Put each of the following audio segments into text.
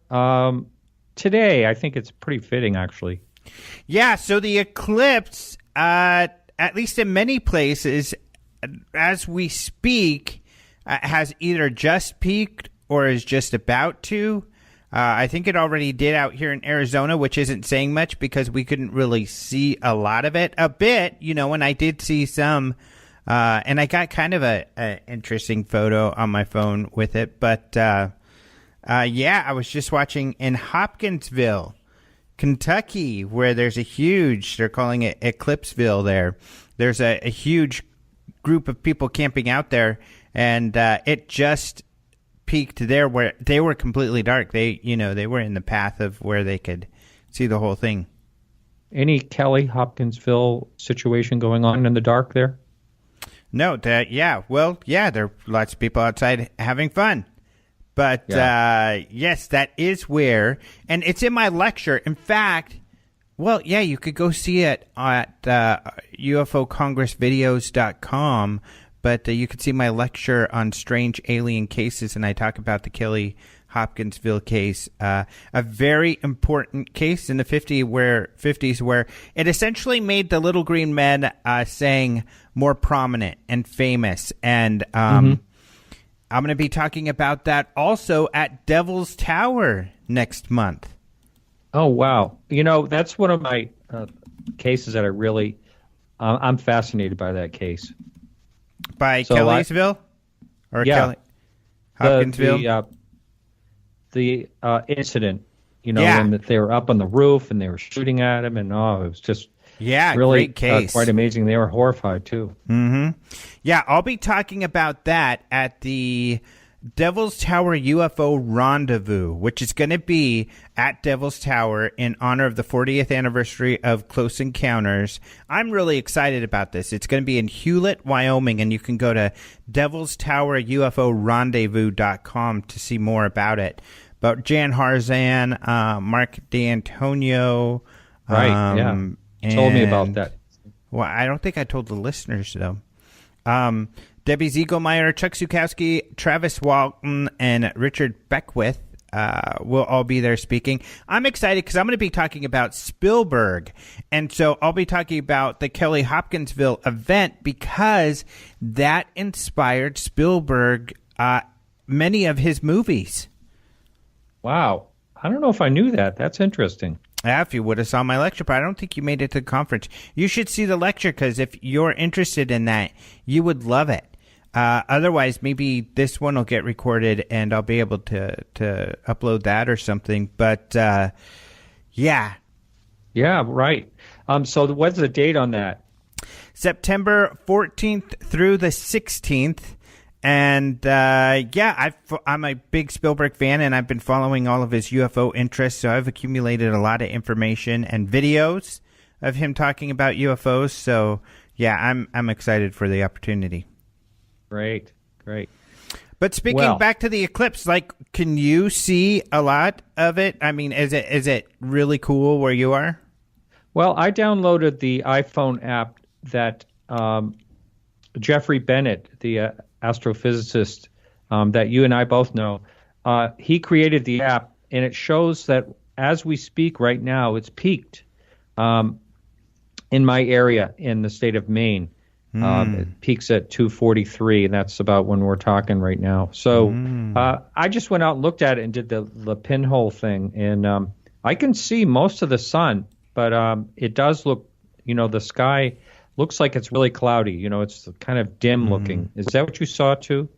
Today, I think it's pretty fitting, actually. Yeah, so the eclipse, at least in many places, as we speak, has either just peaked or is just about to. I think it already did out here in Arizona, which isn't saying much because we couldn't really see a lot of it. A bit, and I did see some, and I got kind of a interesting photo on my phone with it. But, I was just watching in Hopkinsville, Kentucky, where there's they're calling it Eclipseville there. There's a huge group of people camping out there, and it just peaked there where they were completely dark. They were in the path of where they could see the whole thing. Any Kelly Hopkinsville situation going on in the dark there? No, there are lots of people outside having fun. But yes, that is where, and it's in my lecture. In fact, you could go see it at UFOCongressVideos.com. But you could see my lecture on strange alien cases, and I talk about the Kelly Hopkinsville case, a very important case in the 50s where it essentially made the Little Green Men saying more prominent and famous. And I'm going to be talking about that also at Devil's Tower next month. Oh, wow. That's one of my cases that I really I'm fascinated by that case. By Kellysville? Kelly Hopkinsville? The incident, when they were up on the roof and they were shooting at him, and it was just really great case. Quite amazing. They were horrified, too. Mm-hmm. Yeah, I'll be talking about that at the Devil's Tower UFO Rendezvous, which is going to be at Devil's Tower in honor of the 40th anniversary of Close Encounters. I'm really excited about this. It's going to be in Hewlett, Wyoming, and you can go to Devil's Tower UFO Rendezvous.com to see more about it. About Jan Harzan, Mark D'Antonio. Right, told me about that. Well, I don't think I told the listeners, though. Debbie Ziegelmeyer, Chuck Zukowski, Travis Walton, and Richard Beckwith will all be there speaking. I'm excited because I'm going to be talking about Spielberg. And so I'll be talking about the Kelly Hopkinsville event because that inspired Spielberg many of his movies. Wow. I don't know if I knew that. That's interesting. Yeah, if you would have saw my lecture, but I don't think you made it to the conference. You should see the lecture because if you're interested in that, you would love it. Otherwise, maybe this one will get recorded and I'll be able to upload that or something. But, yeah. Yeah, right. So what's the date on that? September 14th through the 16th. And, I'm a big Spielberg fan, and I've been following all of his UFO interests, so I've accumulated a lot of information and videos of him talking about UFOs. So, yeah, I'm excited for the opportunity. Great. But speaking back to the eclipse, can you see a lot of it? I mean, is it really cool where you are? Well, I downloaded the iPhone app that Jeffrey Bennett, the astrophysicist that you and I both know, he created the app, and it shows that as we speak right now, it's peaked in my area in the state of Maine. It peaks at 2:43, and that's about when we're talking right now. So I just went out and looked at it and did the pinhole thing, and I can see most of the sun, but it does look, the sky looks like it's really cloudy. It's kind of dim looking. Is that what you saw too?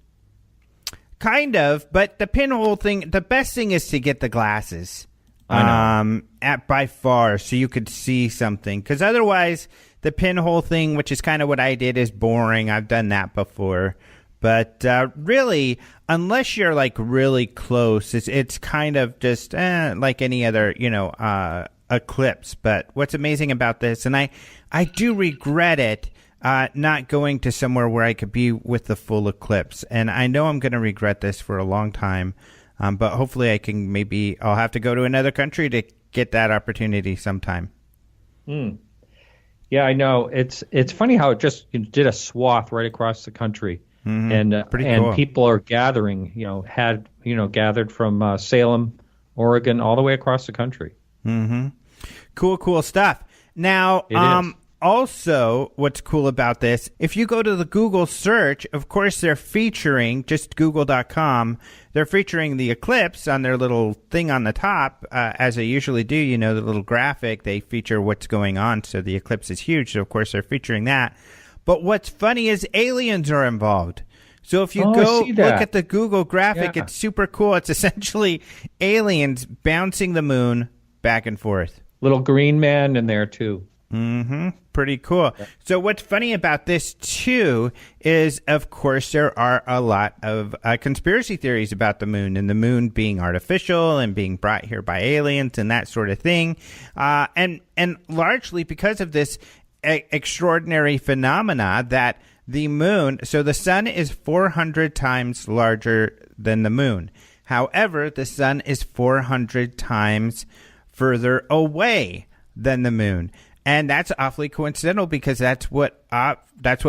Kind of, but the pinhole thing, the best thing is to get the glasses. I know. By far, so you could see something. Because otherwise, the pinhole thing, which is kind of what I did, is boring. I've done that before. But really, unless you're really close, it's kind of just like any other, eclipse. But what's amazing about this, and I do regret it, not going to somewhere where I could be with the full eclipse. And I know I'm going to regret this for a long time. But hopefully I'll have to go to another country to get that opportunity sometime. Yeah, I know. It's funny how it just did a swath right across the country. And Pretty cool. People are gathering, gathered from Salem, Oregon, all the way across the country. Mm-hmm. Cool stuff. Now, also, what's cool about this, if you go to the Google search, of course, they're featuring, just google.com, they're featuring the eclipse on their little thing on the top, as they usually do, you know, the little graphic, they feature what's going on, so the eclipse is huge, so of course they're featuring that. But what's funny is aliens are involved. So if you go look at the Google graphic, it's super cool. It's essentially aliens bouncing the moon back and forth. Little green man in there, too. Mm-hmm. Pretty cool. So what's funny about this, too, is, of course, there are a lot of conspiracy theories about the moon, and the moon being artificial and being brought here by aliens and that sort of thing. And largely because of this extraordinary phenomena that the moon, so the sun is 400 times larger than the moon. However, the sun is 400 times further away than the moon. And that's awfully coincidental because that's what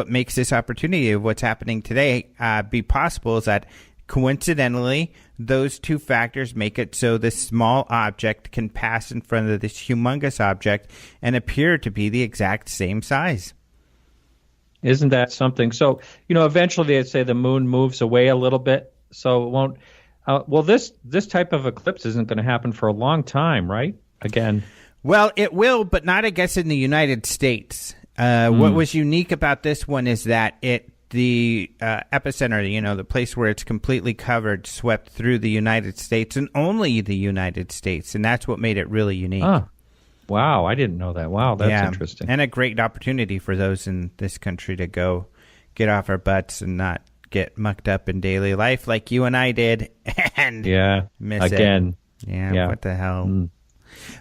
makes this opportunity of what's happening today be possible, is that coincidentally those two factors make it so this small object can pass in front of this humongous object and appear to be the exact same size. Isn't that something? So, you know, eventually they'd say the moon moves away a little bit, so it won't. Well, this type of eclipse isn't going to happen for a long time, right? Again. Well, it will, but not, I guess, in the United States. What was unique about this one is that the epicenter, you know, the place where it's completely covered, swept through the United States and only the United States, and that's what made it really unique. Wow, I didn't know that. Wow, that's interesting. And a great opportunity for those in this country to go get off our butts and not get mucked up in daily life like you and I did and miss again. It. Yeah, what the hell?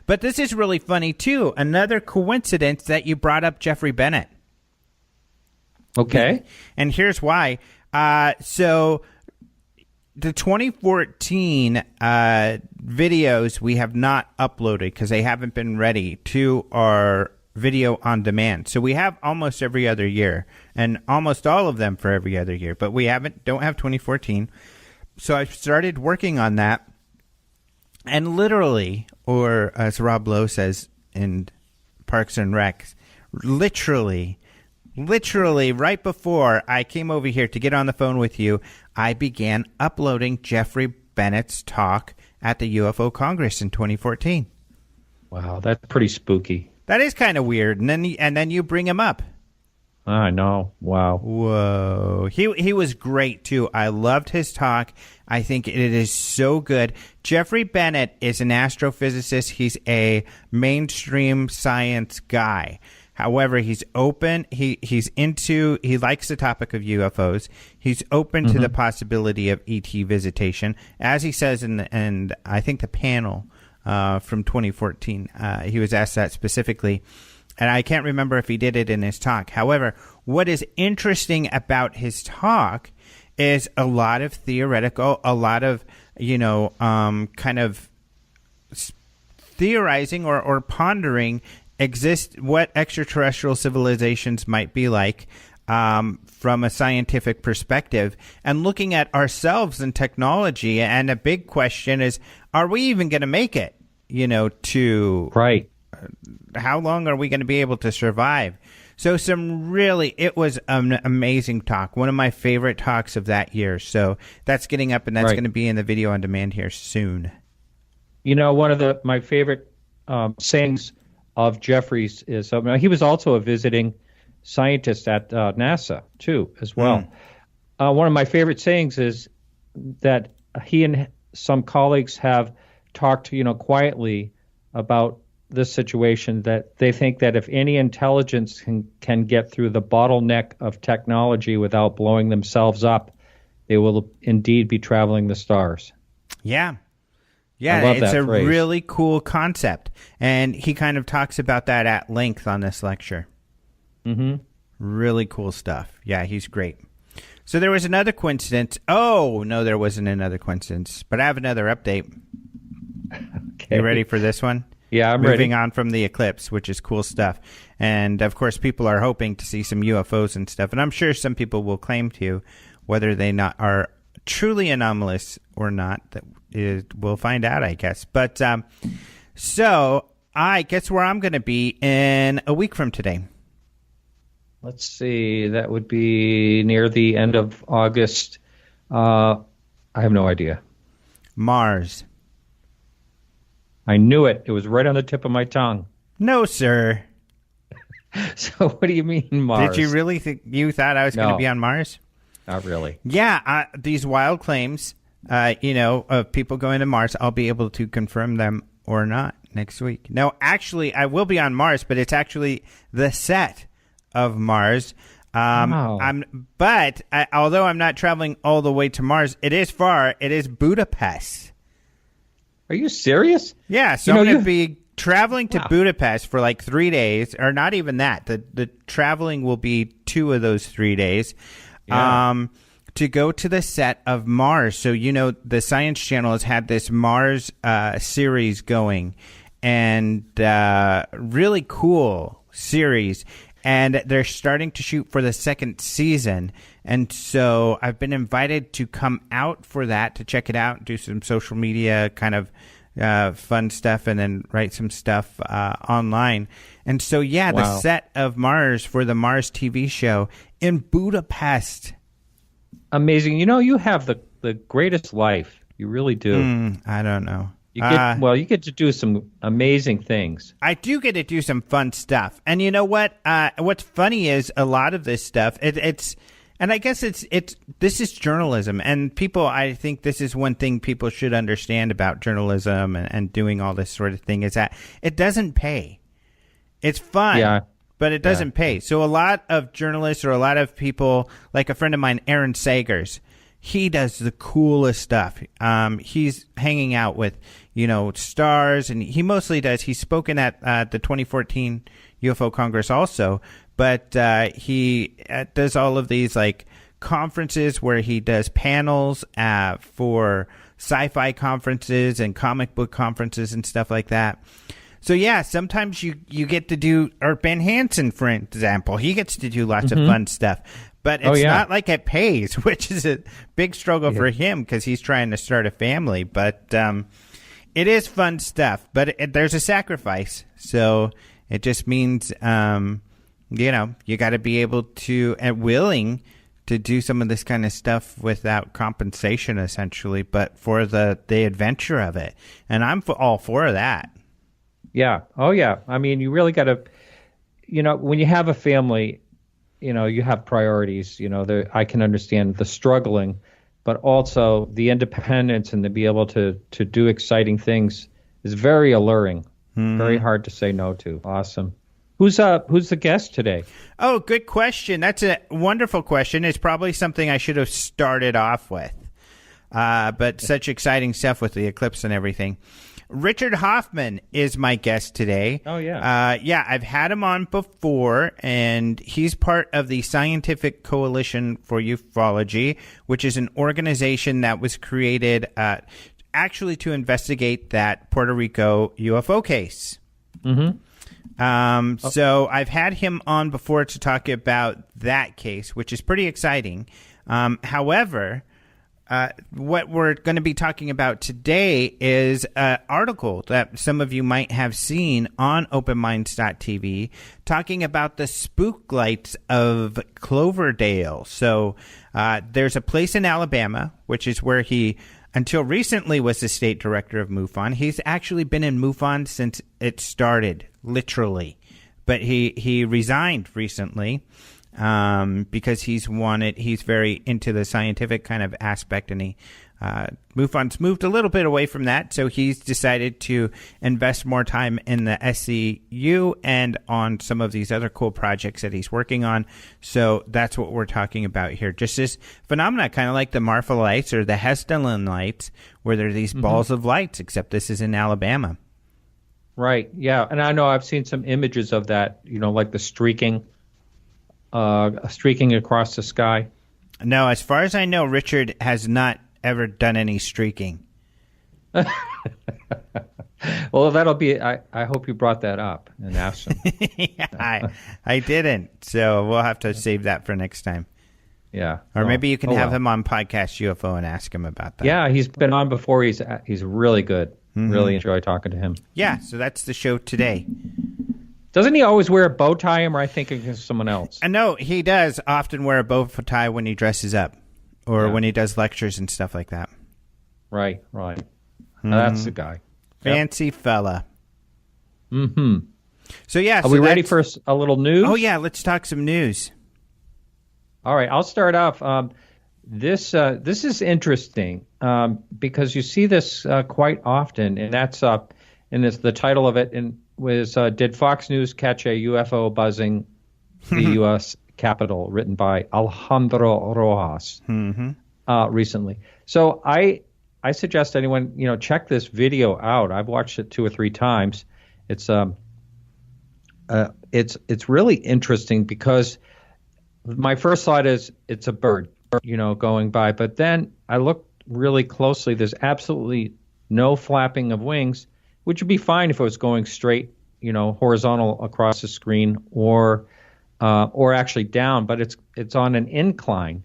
But this is really funny, too. Another coincidence that you brought up Jeffrey Bennett. Okay. And here's why. So the 2014 videos we have not uploaded because they haven't been ready to our video on demand. So we have almost every other year and almost all of them for every other year, but we don't have 2014. So I started working on that, and literally, or as Rob Lowe says in Parks and Rec, literally right before I came over here to get on the phone with you, I began uploading Jeffrey Bennett's talk at the UFO Congress in 2014. Wow, that's pretty spooky. That is kind of weird. And then you bring him up. I know. Wow. Whoa. He was great, too. I loved his talk. I think it is so good. Jeffrey Bennett is an astrophysicist. He's a mainstream science guy. However, he's open. He likes the topic of UFOs. He's open to the possibility of ET visitation. As he says in I think the panel from 2014, he was asked that specifically. And I can't remember if he did it in his talk. However, what is interesting about his talk is a lot of theoretical, a lot of, kind of theorizing or pondering what extraterrestrial civilizations might be like from a scientific perspective, and looking at ourselves and technology. And a big question is, are we even going to make it, to... Right. How long are we going to be able to survive? So it was an amazing talk. One of my favorite talks of that year. So that's getting up, and that's going to be in the video on demand here soon. One of my favorite sayings of Jeffrey's is, he was also a visiting scientist at NASA, too, as well. One of my favorite sayings is that he and some colleagues have talked, quietly about this situation, that they think that if any intelligence can get through the bottleneck of technology without blowing themselves up, they will indeed be traveling the stars. Yeah. It's a phrase. Really cool concept. And he kind of talks about that at length on this lecture. Really cool stuff. Yeah, he's great. So there was another coincidence. Oh, no, there wasn't another coincidence. But I have another update. Okay. You ready for this one? Yeah, I'm ready. Moving on from the eclipse, which is cool stuff. And, of course, people are hoping to see some UFOs and stuff. And I'm sure some people will claim to, whether they not are truly anomalous or not, we'll find out, I guess. But so I guess where I'm going to be in a week from today. Let's see. That would be near the end of August. I have no idea. Mars. I knew it. It was right on the tip of my tongue. No, sir. So what do you mean, Mars? Did you really think you thought I was going to be on Mars? Not really. Yeah, these wild claims, of people going to Mars, I'll be able to confirm them or not next week. No, actually, I will be on Mars, but it's actually the set of Mars. Although I'm not traveling all the way to Mars, it is far. It is Budapest. Are you serious? Yeah, so I'm going to be traveling to Budapest for like 3 days, or not even that. The traveling will be 2 of those 3 days. Yeah. To go to the set of Mars. So, the Science Channel has had this Mars series going, and really cool series. And they're starting to shoot for the 2nd season. And so I've been invited to come out for that, to check it out, do some social media kind of fun stuff, and then write some stuff online. And so, the set of Mars for the Mars TV show in Budapest. Amazing. You have the greatest life. You really do. I don't know. You get to do some amazing things. I do get to do some fun stuff. And you know what? What's funny is a lot of this stuff, this is journalism. And I think this is one thing people should understand about journalism and doing all this sort of thing, is that it doesn't pay. It's fun, but it doesn't pay. So a lot of journalists, or a lot of people, like a friend of mine, Aaron Sagers, he does the coolest stuff. He's hanging out with, stars, and he's spoken at the 2014 UFO Congress also, but he does all of these like conferences where he does panels for sci-fi conferences and comic book conferences and stuff like that. So sometimes you get to do, or Ben Hansen, for example, he gets to do lots of fun stuff. But it's not like it pays, which is a big struggle for him because he's trying to start a family. But it is fun stuff. But there's a sacrifice. So it just means, you got to be able to and willing to do some of this kind of stuff without compensation, essentially, but for the adventure of it. And I'm all for that. Yeah. Oh, yeah. I mean, you really got to, when you have a family, you have priorities. I can understand the struggling, but also the independence and to be able to do exciting things is very alluring. Very hard to say no to. Awesome. Who's the guest today? Oh, good question. That's a wonderful question. It's probably something I should have started off with. But such exciting stuff with the eclipse and everything. Richard Hoffman is my guest today. Oh, yeah. I've had him on before, and he's part of the Scientific Coalition for Ufology, which is an organization that was created actually to investigate that Puerto Rico UFO case. So I've had him on before to talk about that case, which is pretty exciting. However, what we're going to be talking about today is an article that some of you might have seen on openminds.tv talking about the spook lights of Cloverdale. So there's a place in Alabama, which is where he, until recently, was the state director of MUFON. He's actually been in MUFON since it started, literally. But he resigned recently. Because he's very into the scientific kind of aspect, and MUFON's moved a little bit away from that, so he's decided to invest more time in the SCU and on some of these other cool projects that he's working on. So that's what we're talking about here. Just this phenomena, kind of like the Marfa lights or the Hessdalen lights, where there are these balls of lights, except this is in Alabama. Right, yeah. And I know I've seen some images of that, like the streaking across the sky. No, as far as I know, Richard has not ever done any streaking. Well, that'll be. I hope you brought that up and asked him. I didn't, so we'll have to save that for next time. Yeah. Or maybe you can have him on Podcast UFO and ask him about that. Yeah, he's been on before. He's really good. Really enjoy talking to him. Yeah, so that's the show today. Doesn't he always wear a bow tie, or am I thinking of someone else? No, he does often wear a bow tie when he dresses up or when he does lectures and stuff like that. Right. That's the guy. Fancy fella. Mm-hmm. So, yeah. Are we ready for a little news? Oh, yeah, let's talk some news. All right, I'll start off. This is interesting because you see this quite often, and that's and it's the title of it was "Did Fox News Catch a UFO Buzzing the U.S. Capitol?" Written by Alejandro Rojas recently. So I suggest anyone check this video out. I've watched it 2 or 3 times. It's really interesting because my first thought is it's a bird, going by. But then I looked really closely. There's absolutely no flapping of wings, which would be fine if it was going straight, horizontal across the screen or actually down. But it's on an incline,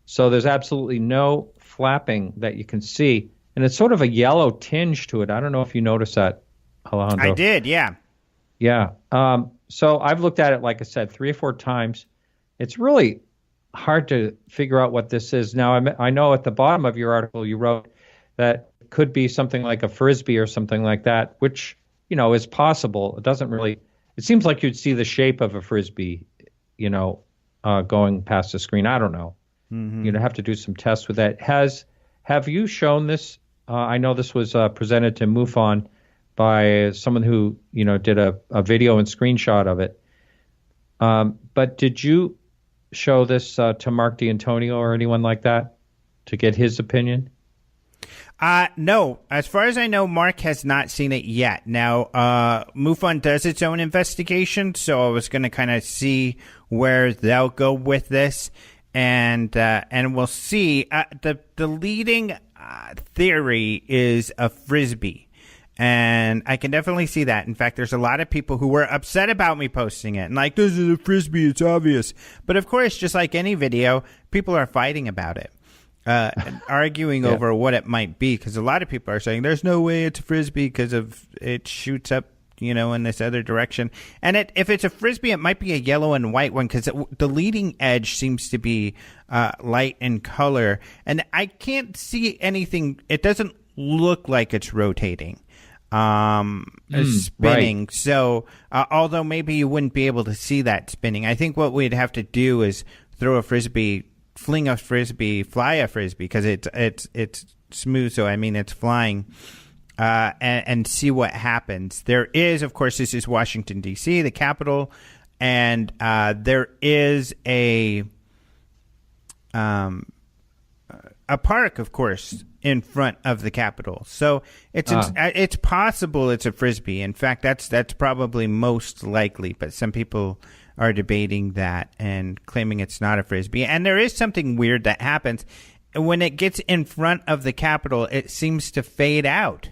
so there's absolutely no flapping that you can see, and it's sort of a yellow tinge to it. I don't know if you noticed that, Alejandro. I did, yeah. Yeah. So I've looked at it, like I said, 3 or 4 times. It's really hard to figure out what this is. Now, I know at the bottom of your article you wrote that it could be something like a Frisbee or something like that, which, is possible. It doesn't really – it seems like you'd see the shape of a Frisbee, going past the screen. I don't know. You'd have to do some tests with that. Have you shown this? I know this was presented to MUFON by someone who, did a video and screenshot of it. But did you show this to Mark D'Antonio or anyone like that to get his opinion? No. As far as I know, Mark has not seen it yet. Now, MUFON does its own investigation, so I was going to kind of see where they'll go with this, and we'll see. The leading theory is a Frisbee. And I can definitely see that. In fact, there's a lot of people who were upset about me posting it. And like, this is a Frisbee, it's obvious. But of course, just like any video, people are fighting about it. Arguing over what it might be. Because a lot of people are saying, there's no way it's a Frisbee because it shoots up, in this other direction. And if it's a Frisbee, it might be a yellow and white one because the leading edge seems to be light in color. And I can't see anything. It doesn't look like it's rotating. Spinning. Right. So, although maybe you wouldn't be able to see that spinning, I think what we'd have to do is throw a Frisbee, fling a Frisbee, fly a Frisbee, because it's smooth. So, I mean, it's flying, and see what happens. There is, of course, this is Washington, D.C., the capital, and there is a park, of course, in front of the Capitol. So it's possible it's a Frisbee. In fact, that's probably most likely, but some people are debating that and claiming it's not a Frisbee. And there is something weird that happens. When it gets in front of the Capitol, it seems to fade out,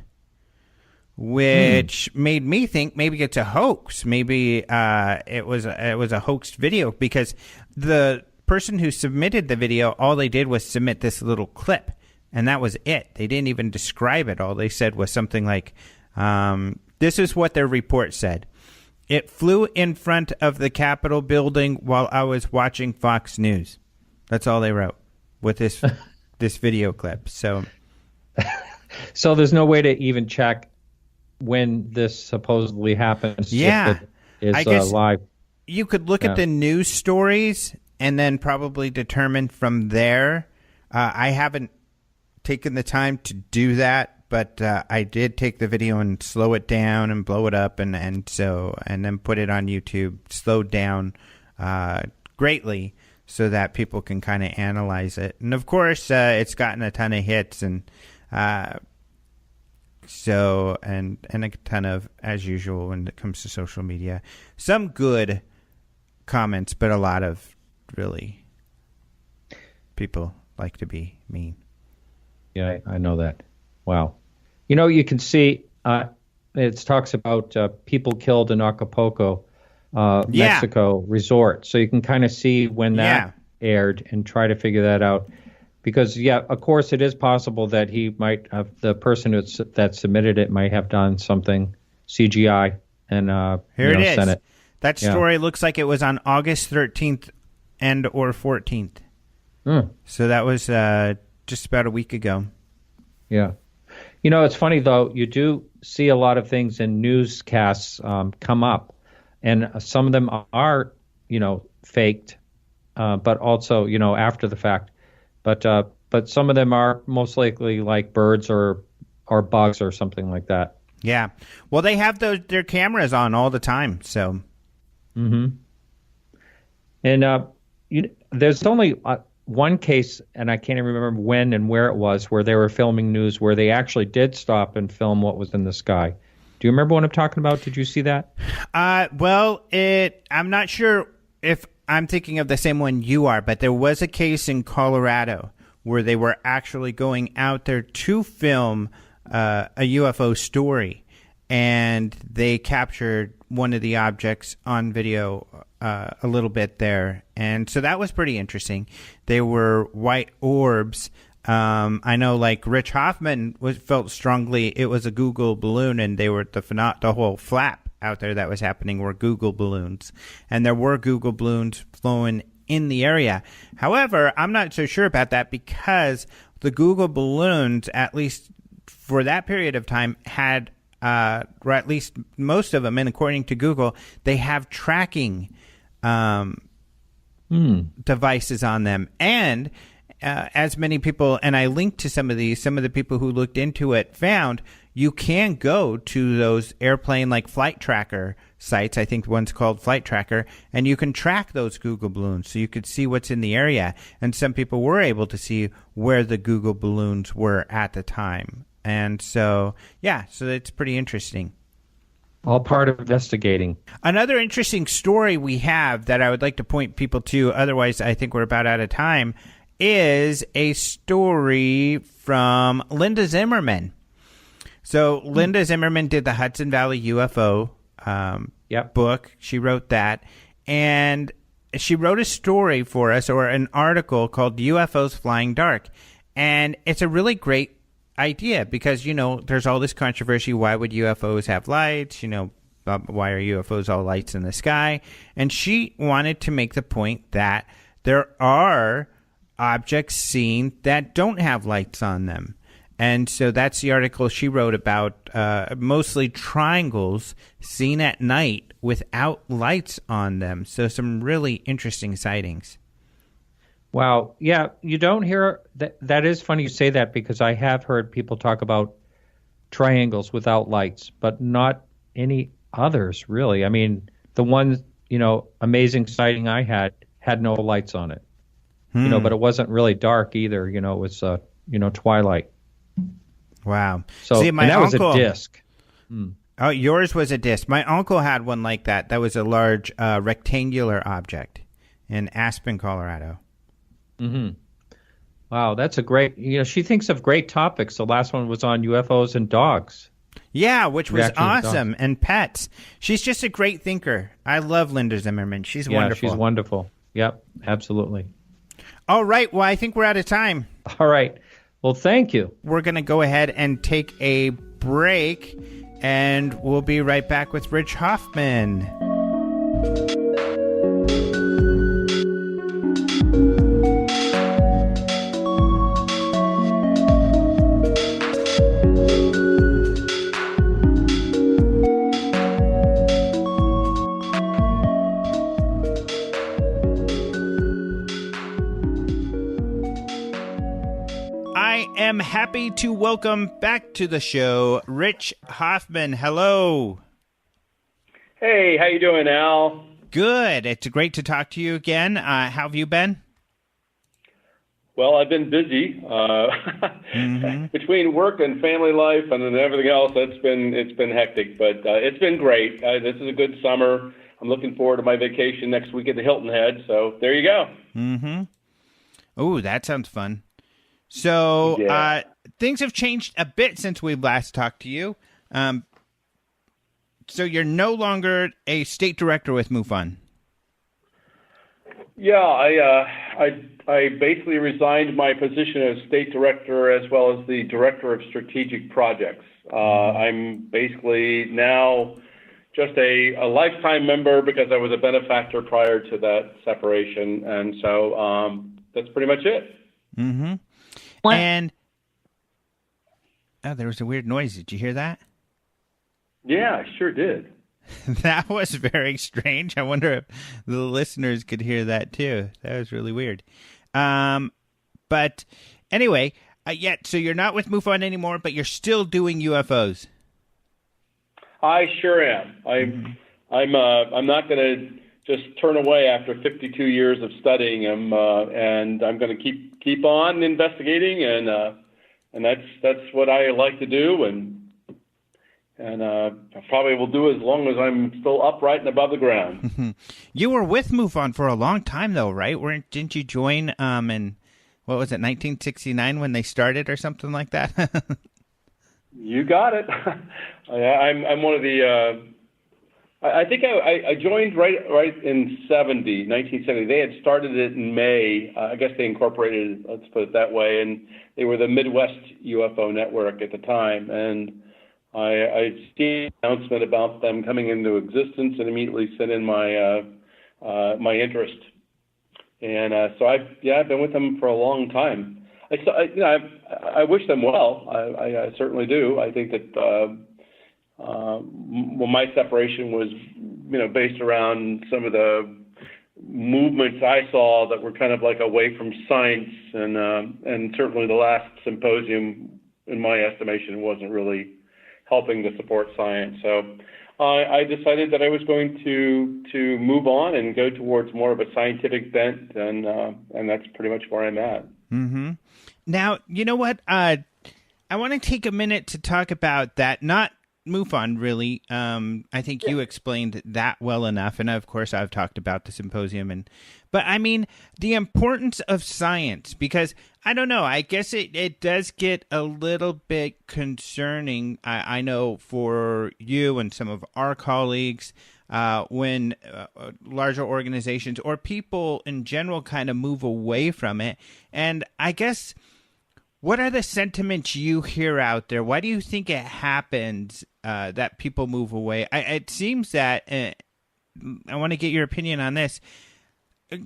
which made me think maybe it's a hoax. Maybe it was a hoaxed video, because the person who submitted the video, all they did was submit this little clip. And that was it. They didn't even describe it. All they said was something like, this is what their report said. It flew in front of the Capitol building while I was watching Fox News. That's all they wrote with this video clip. So there's no way to even check when this supposedly happens. Yeah. I guess live. You could look at the news stories and then probably determine from there. I haven't taken the time to do that, but I did take the video and slow it down and blow it up, and then put it on YouTube, slowed down greatly so that people can kind of analyze it. And of course, it's gotten a ton of hits, and a ton of, as usual when it comes to social media, some good comments, but a lot of really people like to be mean. Yeah, I know that. Wow. You can see it talks about people killed in Acapulco, Mexico resort. So you can kind of see when that aired and try to figure that out. Because, yeah, of course, it is possible that he might have, the person that submitted it might have done something CGI and Here it is. sent it. That story looks like it was on August 13th and or 14th. So that was just about a week ago. Yeah. It's funny, though. You do see a lot of things in newscasts come up, and some of them are, faked, but also, after the fact. But some of them are most likely like birds or bugs or something like that. Yeah. Well, they have their cameras on all the time, so. Mm-hmm. And there's only one case, and I can't even remember when and where it was, where they were filming news where they actually did stop and film what was in the sky. Do you remember what I'm talking about? Did you see that? Well, I'm not sure if I'm thinking of the same one you are, but there was a case in Colorado where they were actually going out there to film a UFO story, and they captured one of the objects on video a little bit there. And so that was pretty interesting. They were white orbs. I know, like, Rich Hoffman felt strongly it was a Google balloon, and they were the whole flap out there that was happening were Google balloons, and there were Google balloons flowing in the area. However, I'm not so sure about that, because the Google balloons, at least for that period of time, had, or at least most of them, and according to Google, they have tracking devices on them. And as many people, and I linked to some of the people who looked into it found you can go to those airplane like flight tracker sites. I think one's called Flight Tracker, and you can track those Google balloons so you could see what's in the area. And some people were able to see where the Google balloons were at the time. And so, so it's pretty interesting. All part of investigating. Another interesting story we have that I would like to point people to, otherwise I think we're about out of time, is a story from Linda Zimmerman. So Linda Zimmerman did the Hudson Valley UFO book. She wrote that. And she wrote a story for us, or an article called UFOs Flying Dark. And it's a really great idea because, there's all this controversy. Why would UFOs have lights? Why are UFOs all lights in the sky? And she wanted to make the point that there are objects seen that don't have lights on them. And so that's the article she wrote about, mostly triangles seen at night without lights on them. So some really interesting sightings. Wow. Yeah, you don't hear that. That is funny you say that, because I have heard people talk about triangles without lights, but not any others, really. I mean, the one, amazing sighting I had no lights on it, but it wasn't really dark either. It was, twilight. Wow. So, and that was a disc. Oh, yours was a disc. My uncle had one like that. That was a large rectangular object in Aspen, Colorado. Mm-hmm. Wow, that's a great, she thinks of great topics. The last one was on UFOs and dogs. Yeah, which was awesome. And pets. She's just a great thinker. I love Linda Zimmerman. She's wonderful. Yeah, she's wonderful. Yep, absolutely. All right. Well, I think we're out of time. All right. Well, thank you. We're going to go ahead and take a break, and we'll be right back with Rich Hoffman. I'm happy to welcome back to the show Rich Hoffman. Hello. Hey, how you doing, Al? Good. It's great to talk to you again. How have you been? Well, I've been busy between work and family life and everything else. It's been hectic, but it's been great. This is a good summer. I'm looking forward to my vacation next week at the Hilton Head. So there you go. Mm-hmm. Oh, that sounds fun. So things have changed a bit since we last talked to you. So you're no longer a state director with MUFON. Yeah, I basically resigned my position as state director as well as the director of strategic projects. I'm basically now just a lifetime member because I was a benefactor prior to that separation, and so that's pretty much it. Mm-hmm. And there was a weird noise. Did you hear that? Yeah, I sure did. That was very strange. I wonder if the listeners could hear that too. That was really weird. But anyway, so you're not with MUFON anymore, but you're still doing UFOs. I sure am. I'm not going to just turn away after 52 years of studying them, and I'm going to keep on investigating, and that's what I like to do, and I probably will do as long as I'm still upright and above the ground. You were with MUFON for a long time, though, right? Didn't you join in, what was it, 1969 when they started or something like that? You got it. I'm one of the. I think I joined right in 1970. They had started it in May. I guess they incorporated it, let's put it that way, and they were the Midwest UFO Network at the time, and I'd seen an announcement about them coming into existence and immediately sent in my my interest. And so I've been with them for a long time. I wish them well. I certainly do. I think that my separation was based around some of the movements I saw that were kind of like away from science, and certainly the last symposium, in my estimation, wasn't really helping to support science. So I decided that I was going to move on and go towards more of a scientific bent, and that's pretty much where I'm at. Mm-hmm. Now, you know what? I want to take a minute to talk about that. Not MUFON, really. I think you explained that well enough, and of course, I've talked about the symposium, but I mean the importance of science, because I don't know. I guess it does get a little bit concerning. I know for you and some of our colleagues, when larger organizations or people in general kind of move away from it, and I guess. What are the sentiments you hear out there? Why do you think it happens that people move away? It seems that, I want to get your opinion on this,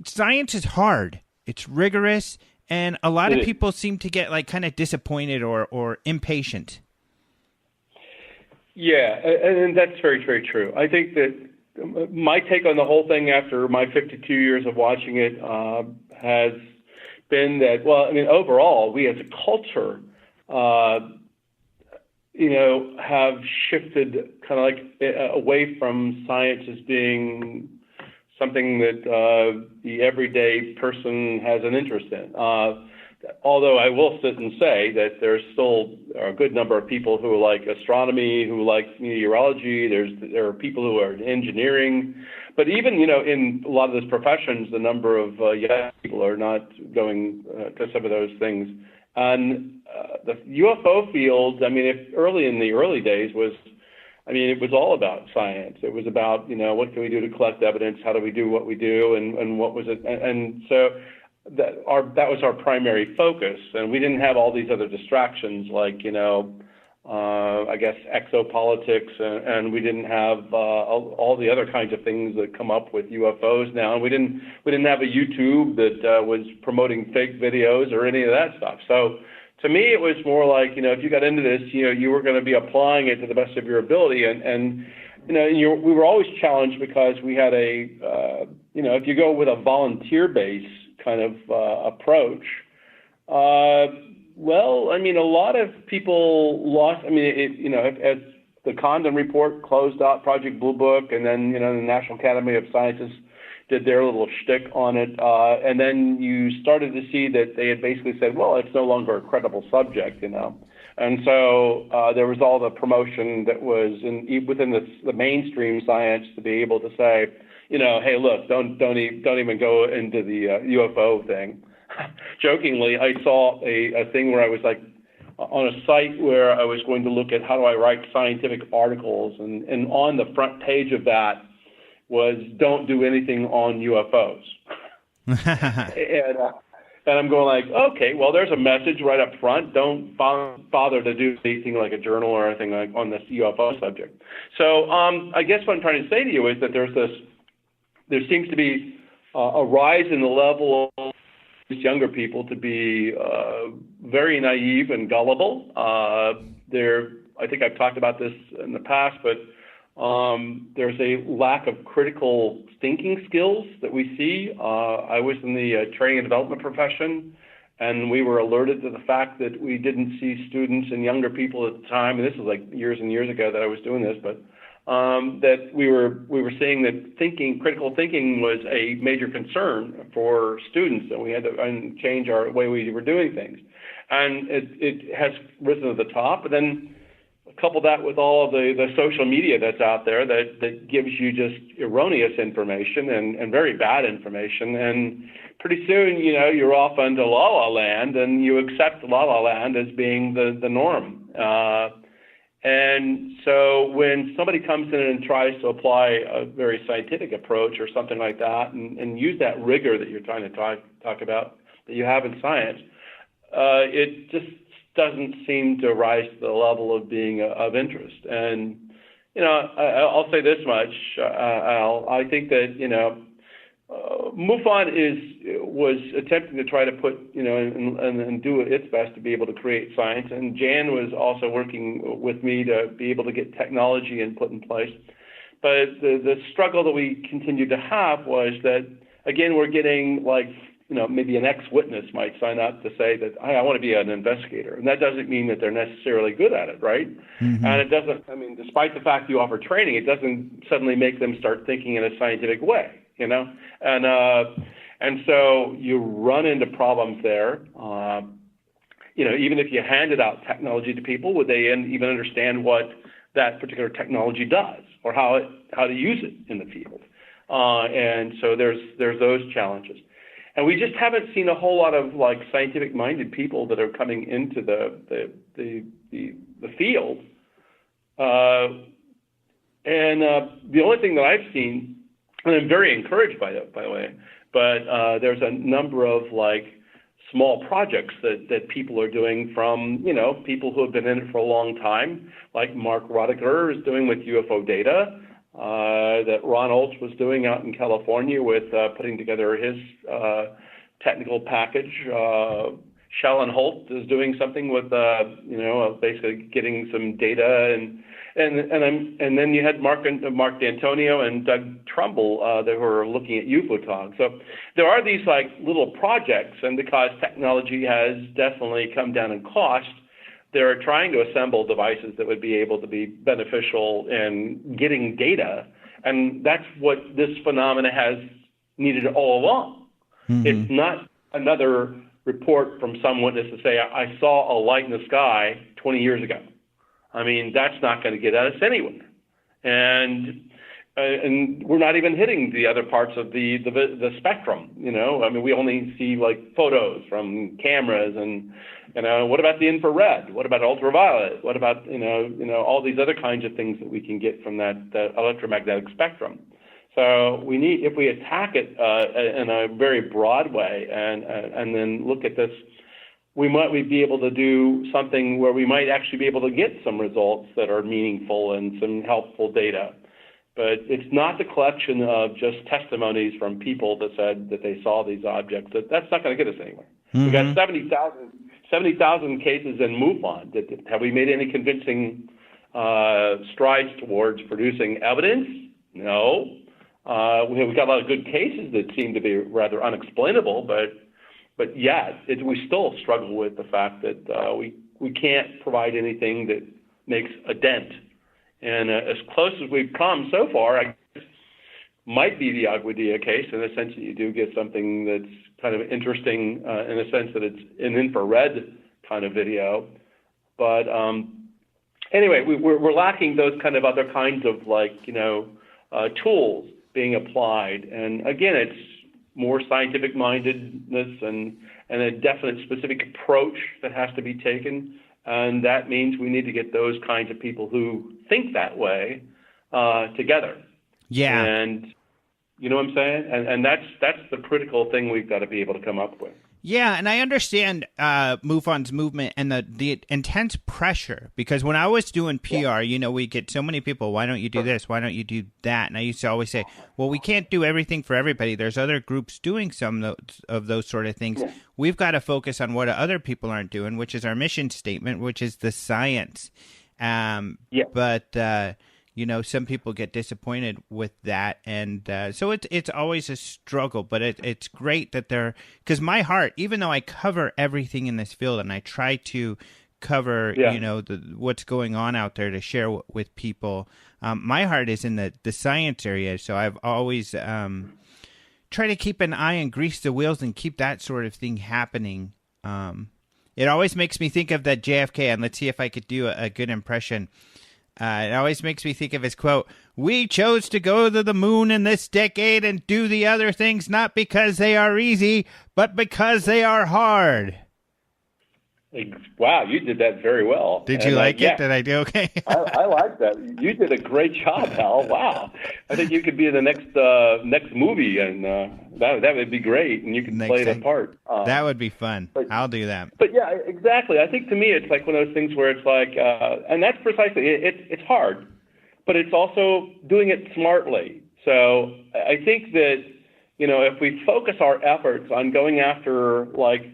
science is hard. It's rigorous, and a lot of people seem to get kind of disappointed or impatient. Yeah, and that's very, very true. I think that my take on the whole thing after my 52 years of watching it has been that, overall, we as a culture, have shifted kind of away from science as being something that the everyday person has an interest in. Although I will sit and say that there's still a good number of people who like astronomy, who like meteorology. There are people who are in engineering. But even, in a lot of those professions, the number of young people are not going to some of those things. And the UFO field, if early in the early days it was all about science. It was about, what can we do to collect evidence? How do we do what we do? And what was it? And so that was our primary focus. And we didn't have all these other distractions like, I guess exopolitics, and we didn't have all the other kinds of things that come up with UFOs now. And we didn't have a YouTube that was promoting fake videos or any of that stuff. So to me, it was more like, if you got into this, you were going to be applying it to the best of your ability. And we were always challenged because we had if you go with a volunteer-based kind of approach, a lot of people lost. As the Condon Report closed out Project Blue Book, and then, the National Academy of Sciences did their little shtick on it. And then you started to see that they had basically said, well, it's no longer a credible subject, And so there was all the promotion that was within the mainstream science to be able to say, hey, look, don't even go into the UFO thing. Jokingly, I saw a thing where I was on a site where I was going to look at how do I write scientific articles, and on the front page of that was don't do anything on UFOs. And I'm going like, okay, well, there's a message right up front. Don't bother to do anything like a journal or anything like on this UFO subject. So I guess what I'm trying to say to you is that there seems to be a rise in the level of younger people to be very naive and gullible. I think I've talked about this in the past, but there's a lack of critical thinking skills that we see. I was in the training and development profession, and we were alerted to the fact that we didn't see students and younger people at the time, and this was like years and years ago that I was doing this, but that we were seeing that critical thinking was a major concern for students, and we had to change our way we were doing things. And it has risen to the top, but then couple that with all of the social media that's out there that gives you just erroneous information and very bad information. And pretty soon, you're off into La La Land, and you accept La La Land as being the norm. And so when somebody comes in and tries to apply a very scientific approach or something like that and use that rigor that you're trying to talk about that you have in science, it just doesn't seem to rise to the level of being of interest. And, I'll say this much, Al, I think that, MUFON was attempting to try to put, and do its best to be able to create science. And Jan was also working with me to be able to get technology and put in place. But the struggle that we continued to have was that, again, we're getting maybe an ex-witness might sign up to say that, hey, I want to be an investigator. And that doesn't mean that they're necessarily good at it, right? Mm-hmm. And it doesn't, despite the fact you offer training, it doesn't suddenly make them start thinking in a scientific way, And so you run into problems there. Even if you handed out technology to people, would they even understand what that particular technology does or how to use it in the field? And so there's those challenges. And we just haven't seen a whole lot of scientific-minded people that are coming into the field. And the only thing that I've seen, and I'm very encouraged by it, by the way, but there's a number of small projects that people are doing from people who have been in it for a long time, like Mark Roediger is doing with UFO data. That Ron Olds was doing out in California with putting together his technical package. Shallon Holt is doing something with basically getting some data, and then you had Mark D'Antonio and Doug Trumbull that were looking at UFO. So there are these little projects, and because technology has definitely come down in cost, they're trying to assemble devices that would be able to be beneficial in getting data, and that's what this phenomena has needed all along. Mm-hmm. It's not another report from some witness to say, I saw a light in the sky 20 years ago. That's not going to get at us anywhere. And we're not even hitting the other parts of the spectrum, we only see photos from cameras and, what about the infrared? What about ultraviolet? What about, all these other kinds of things that we can get from that electromagnetic spectrum? So if we attack it in a very broad way and then look at this, we might be able to do something where we might actually be able to get some results that are meaningful and some helpful data. But it's not the collection of just testimonies from people that said that they saw these objects. That's not going to get us anywhere. Mm-hmm. We've got 70,000 cases in MUFON. Have we made any convincing strides towards producing evidence? No. We've got a lot of good cases that seem to be rather unexplainable, but yet we still struggle with the fact that we can't provide anything that makes a dent. And as close as we've come so far, I guess, might be the Aguadilla case, in the sense that you do get something that's kind of interesting in the sense that it's an infrared kind of video. But anyway, we're lacking those kind of other kinds of tools being applied. And again, it's more scientific mindedness and a definite specific approach that has to be taken. And that means we need to get those kinds of people who think that way together. Yeah. And You know what I'm saying? And that's the critical thing we've got to be able to come up with. Yeah, and I understand MUFON's movement and the intense pressure, because when I was doing PR, we get so many people, why don't you do this? Why don't you do that? And I used to always say, well, we can't do everything for everybody. There's other groups doing some of those sort of things. Yeah. We've got to focus on what other people aren't doing, which is our mission statement, which is the science. But some people get disappointed with that, and so it's always a struggle. But it's great that because my heart, even though I cover everything in this field and I try to cover, what's going on out there to share with people, my heart is in the science area. So I've always try to keep an eye and grease the wheels and keep that sort of thing happening. It always makes me think of that JFK, and let's see if I could do a good impression. It always makes me think of his quote, "We chose to go to the moon in this decade and do the other things not because they are easy, but because they are hard." Wow, you did that very well. Did you like it? Did I do okay? I like that. You did a great job, Hal. Wow. I think you could be in the next movie, and that would be great, and you could play the part. That would be fun. I'll do that. But yeah, exactly. I think to me it's like one of those things where it's like, and that's precisely, it's hard, but it's also doing it smartly. So I think that, if we focus our efforts on going after like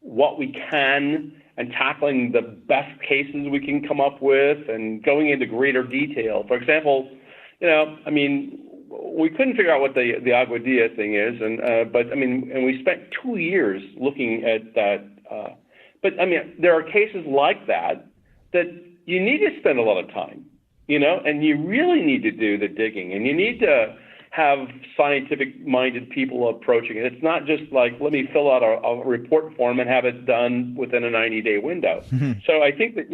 what we can and tackling the best cases we can come up with and going into greater detail. For example, we couldn't figure out what the Aguadilla thing is, and we spent 2 years looking at that. But there are cases like that you need to spend a lot of time, and you really need to do the digging, and you need to have scientific-minded people approaching it. It's not just like, let me fill out a report form and have it done within a 90-day window. So I think that,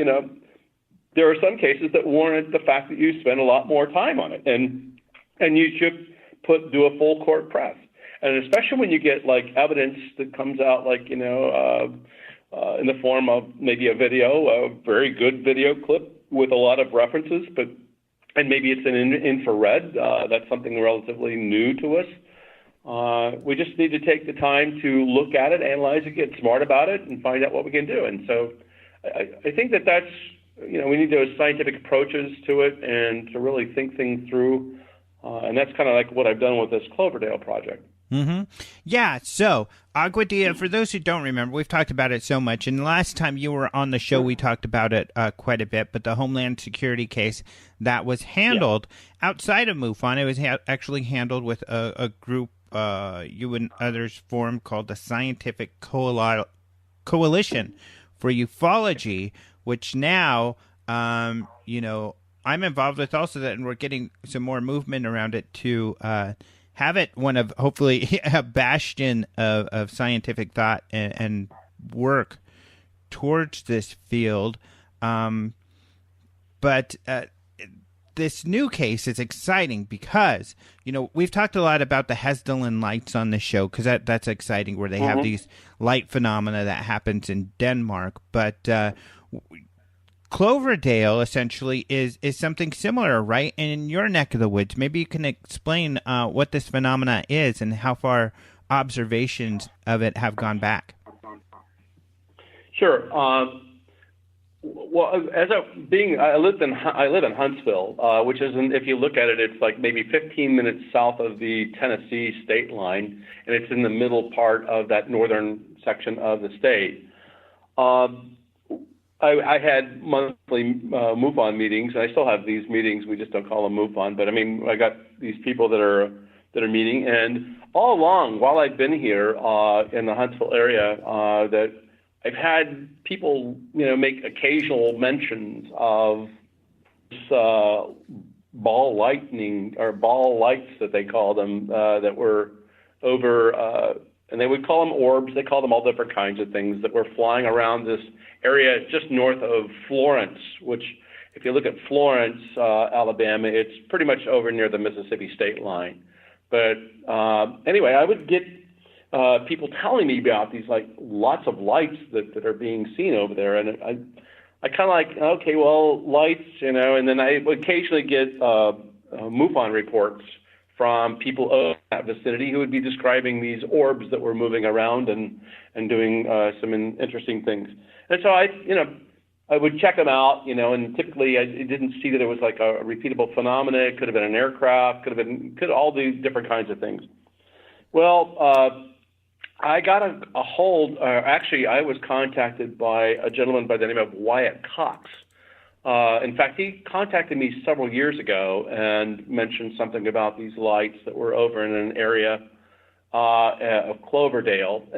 there are some cases that warrant the fact that you spend a lot more time on it, and you should do a full court press. And especially when you get like evidence that comes out like, in the form of maybe a very good video clip with a lot of references, and maybe it's an infrared. That's something relatively new to us. We just need to take the time to look at it, analyze it, get smart about it, and find out what we can do. And so I think that's, we need those scientific approaches to it and to really think things through. And that's kind of like what I've done with this Cloverdale project. Mm-hmm. Yeah, so Aguadilla, for those who don't remember, we've talked about it so much, and last time you were on the show, we talked about it quite a bit, but the Homeland Security case that was handled outside of MUFON, it was actually handled with a group you and others formed called the Scientific Coalition for Ufology, which now, I'm involved with also that, and we're getting some more movement around it to have it one of, hopefully, a bastion of scientific thought and work towards this field. But this new case is exciting because, we've talked a lot about the Hesdalen lights on the show, because that's exciting, where they have these light phenomena that happens in Denmark. But Cloverdale essentially is something similar, right? And in your neck of the woods, maybe you can explain what this phenomena is and how far observations of it have gone back. Sure. Well, I live in Huntsville, which is, if you look at it, it's like maybe 15 minutes south of the Tennessee state line, and it's in the middle part of that northern section of the state. I had monthly MUFON meetings, and I still have these meetings. We just don't call them MUFON, but I got these people that are meeting, and all along while I've been here in the Huntsville area, that I've had people, make occasional mentions of this, ball lightning, or ball lights that they call them, that were over. And they would call them orbs. They call them all different kinds of things that were flying around this area just north of Florence, which, if you look at Florence, Alabama, it's pretty much over near the Mississippi state line. But anyway, I would get people telling me about these, like, lots of lights that are being seen over there. And I kind of like, okay, well, lights, and then I would occasionally get MUFON reports from people in that vicinity who would be describing these orbs that were moving around and doing some interesting things. And so I would check them out, and typically I didn't see that it was like a repeatable phenomenon. It could have been an aircraft, could all do different kinds of things. Well, I got a hold. Actually, I was contacted by a gentleman by the name of Wyatt Cox. In fact, he contacted me several years ago and mentioned something about these lights that were over in an area of Cloverdale,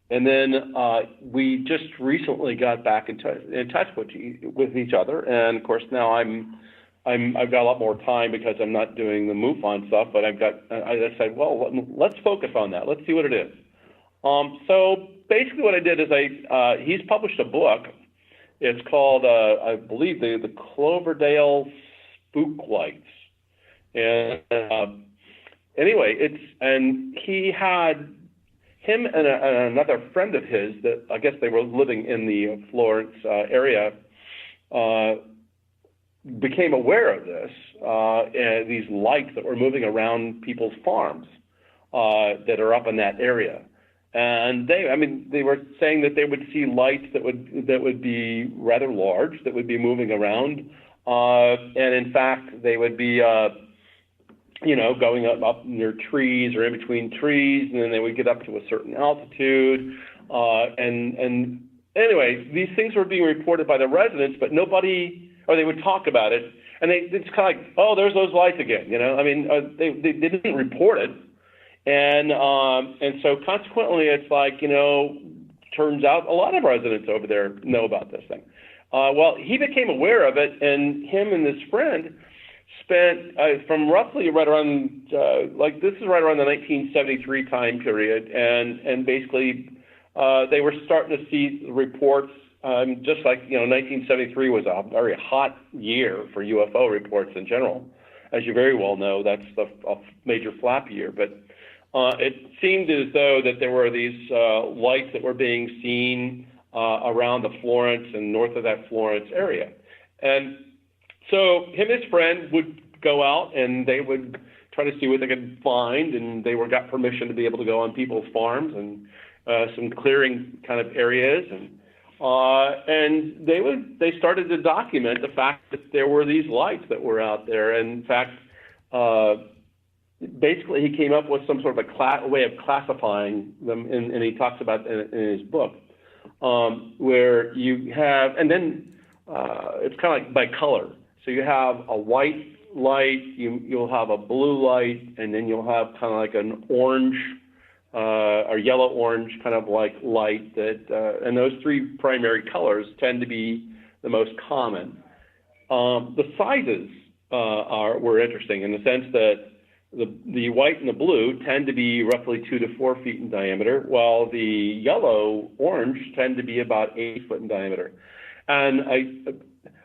and then we just recently got back in touch with each other. And of course, now I've got a lot more time because I'm not doing the MUFON stuff, but I said, well, let's focus on that. Let's see what it is. So basically, what I did is he's published a book. It's called, I believe, the Cloverdale Spook Lights. And anyway, and he had him and another friend of his that I guess they were living in the Florence area became aware of this, and these lights that were moving around people's farms that are up in that area. And they were saying that they would see lights that would be rather large, that would be moving around, and in fact they would be, going up near trees or in between trees, and then they would get up to a certain altitude. And anyway, these things were being reported by the residents, but nobody, or they would talk about it, and it's kind of like, oh, there's those lights again, they didn't report it. And so consequently, it's like, turns out a lot of residents over there know about this thing. Well, he became aware of it, and him and his friend spent from roughly right around, this is right around the 1973 time period, and basically they were starting to see reports, just like, 1973 was a very hot year for UFO reports in general. As you very well know, that's a major flap year, but it seemed as though that there were these lights that were being seen around the Florence and north of that Florence area. And so him and his friend would go out and they would try to see what they could find, and they got permission to be able to go on people's farms and some clearing kind of areas, and they started to document the fact that there were these lights that were out there. And in fact, basically, he came up with some sort of a way of classifying them, and he talks about in his book, where you have, and then it's kind of like by color. So you have a white light, you'll have a blue light, and then you'll have kind of like an orange or yellow-orange kind of like light that, and those three primary colors tend to be the most common. The sizes were interesting in the sense that the white and the blue tend to be roughly 2 to 4 feet in diameter, while the yellow-orange tend to be about 8 foot in diameter. And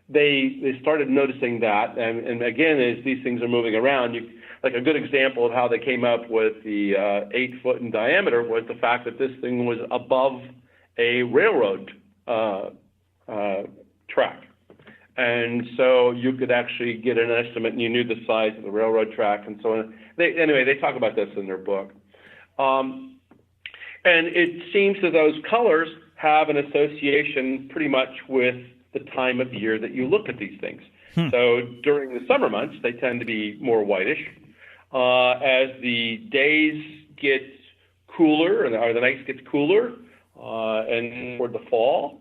they started noticing that, and again, as these things are moving around, like a good example of how they came up with the 8 foot in diameter was the fact that this thing was above a railroad track. And so you could actually get an estimate, and you knew the size of the railroad track and so on. They talk about this in their book. And it seems that those colors have an association pretty much with the time of year that you look at these things. So during the summer months, they tend to be more whitish. As the days get cooler, or the nights get cooler, and toward the fall,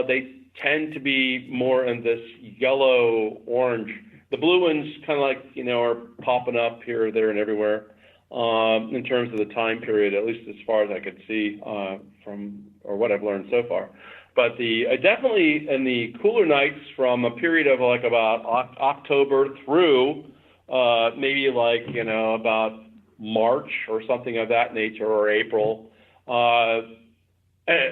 they tend to be more in this yellow-orange. The blue ones kind of like, are popping up here, there, and everywhere in terms of the time period, at least as far as I could see from what I've learned so far. But definitely in the cooler nights from a period of like about October through maybe like, about March or something of that nature, or April,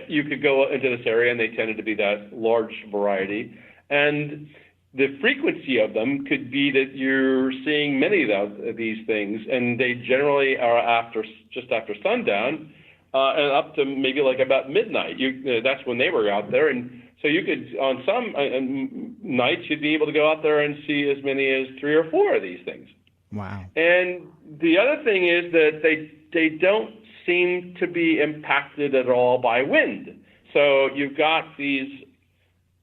you could go into this area, and they tended to be that large variety. And the frequency of them could be that you're seeing many of these things, and they generally are just after sundown, and up to maybe like about midnight. That's when they were out there, and so you could, on some nights, you'd be able to go out there and see as many as 3 or 4 of these things. Wow. And the other thing is that they don't seem to be impacted at all by wind. So you've got these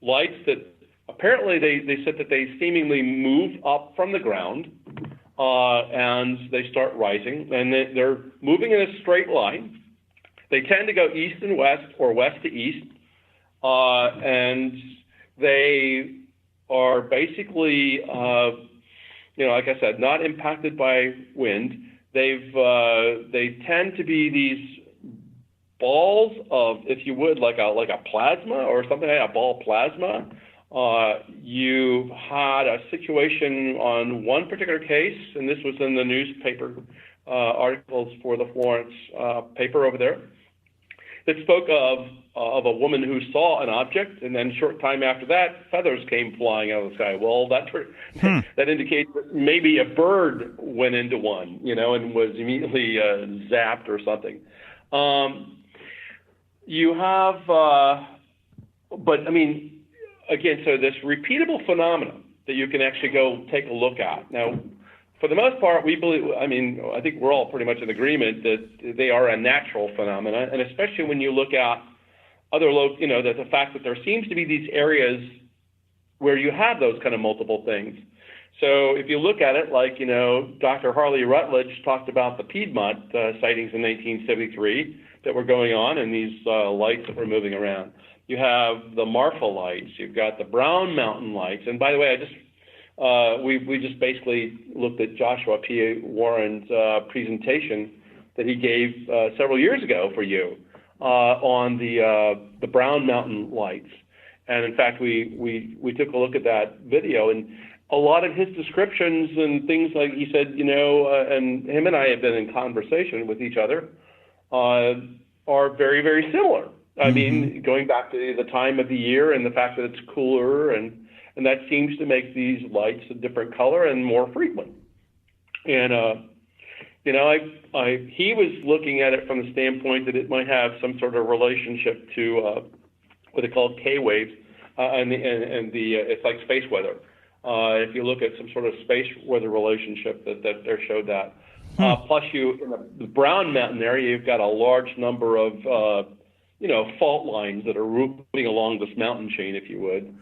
lights that apparently they said that they seemingly move up from the ground, and they start rising, and they're moving in a straight line. They tend to go east and west or west to east, and they are basically, like I said, not impacted by wind. They tend to be these balls of, if you would, like a plasma or something like a ball plasma. You had a situation on one particular case, and this was in the newspaper articles for the Florence paper over there, that spoke of a woman who saw an object, and then a short time after that, feathers came flying out of the sky. Well, that indicates that maybe a bird went into one, and was immediately zapped or something. You have, but I mean, again, so this repeatable phenomenon that you can actually go take a look at. Now, for the most part, we believe, I think we're all pretty much in agreement that they are a natural phenomenon, and especially when you look at other, the fact that there seems to be these areas where you have those kind of multiple things. So if you look at it, like, Dr. Harley Rutledge talked about the Piedmont sightings in 1973 that were going on, and these lights that were moving around. You have the Marfa lights. You've got the Brown Mountain lights. And by the way, we just basically looked at Joshua P. Warren's presentation that he gave several years ago for you on the Brown Mountain lights. And in fact, we took a look at that video, and a lot of his descriptions and things, like he said, and him and I have been in conversation with each other, are very, very similar. I mean, going back to the time of the year and the fact that it's cooler, and that seems to make these lights a different color and more frequent. And, he was looking at it from the standpoint that it might have some sort of relationship to what they call K waves, and it's like space weather. If you look at some sort of space weather relationship, that there showed that. Plus, in the Brown Mountain area, you've got a large number of fault lines that are moving along this mountain chain, if you would,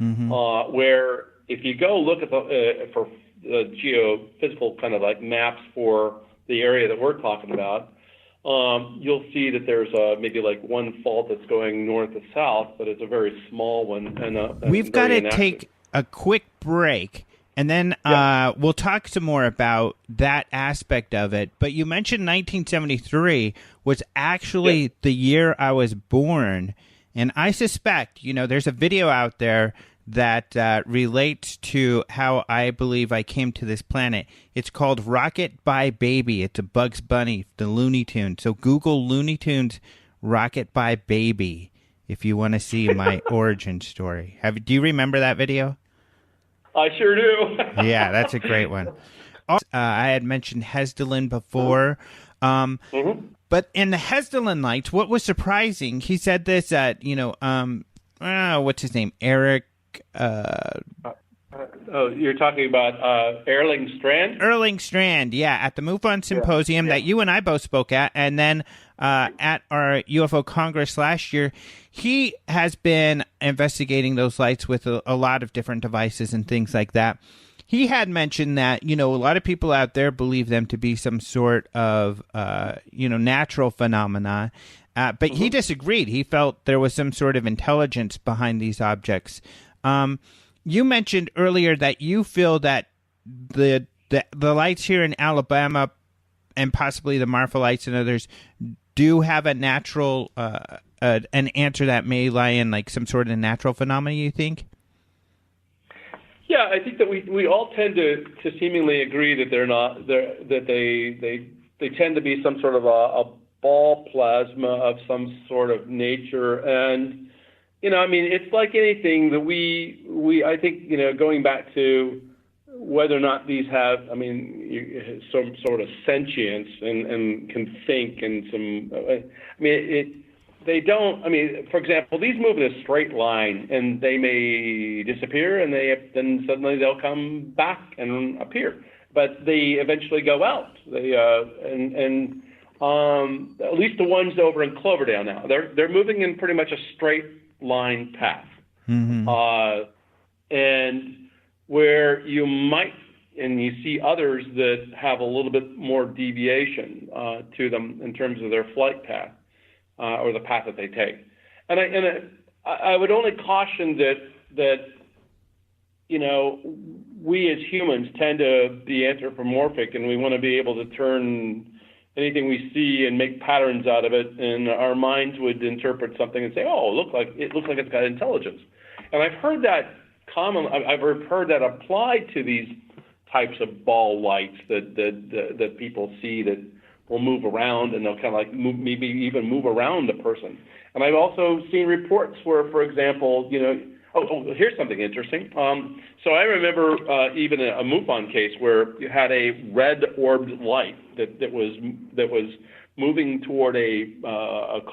where if you go look at for the geophysical kind of like maps for the area that we're talking about, you'll see that there's maybe like one fault that's going north to south, but it's a very small one. And we've got to take a quick break. And then we'll talk some more about that aspect of it. But you mentioned 1973 was actually the year I was born. And I suspect, there's a video out there that relates to how I believe I came to this planet. It's called Rocket by Baby. It's a Bugs Bunny, the Looney Tunes. So Google Looney Tunes Rocket by Baby if you want to see my origin story. Do you remember that video? I sure do. Yeah, that's a great one. I had mentioned Hessdalen before. But in the Hessdalen lights, what was surprising, he said this at, what's his name? Eric. You're talking about Erling Strand? Erling Strand, yeah, at the MUFON Symposium that you and I both spoke at, and then at our UFO Congress last year. He has been investigating those lights with a lot of different devices and things like that. He had mentioned that, a lot of people out there believe them to be some sort of, natural phenomena. But he disagreed. He felt there was some sort of intelligence behind these objects. You mentioned earlier that you feel that the lights here in Alabama and possibly the Marfa lights and others do have a natural an answer that may lie in like some sort of natural phenomena, you think? Yeah, I think that we all tend to seemingly agree that they tend to be some sort of a ball plasma of some sort of nature. And it's like anything that I think going back to whether or not these have some sort of sentience and can think, and they don't. I mean, for example, these move in a straight line, and they may disappear, and then suddenly they'll come back and appear. But they eventually go out. They at least the ones over in Cloverdale now, they're moving in pretty much a straight line path. Mm-hmm. And where you might, and you see others that have a little bit more deviation to them in terms of their flight path or the path that they take. And I would only caution that you know, we as humans tend to be anthropomorphic, and we want to be able to turn anything we see and make patterns out of it, and our minds would interpret something and say, "Oh, it looks like it's got intelligence." And I've heard that I've heard that applied to these types of ball lights that people see that will move around, and they'll kind of like maybe even move around a person. And I've also seen reports where, for example, you know, here's something interesting. So I remember even a MUFON case where you had a red orbed light that was moving toward a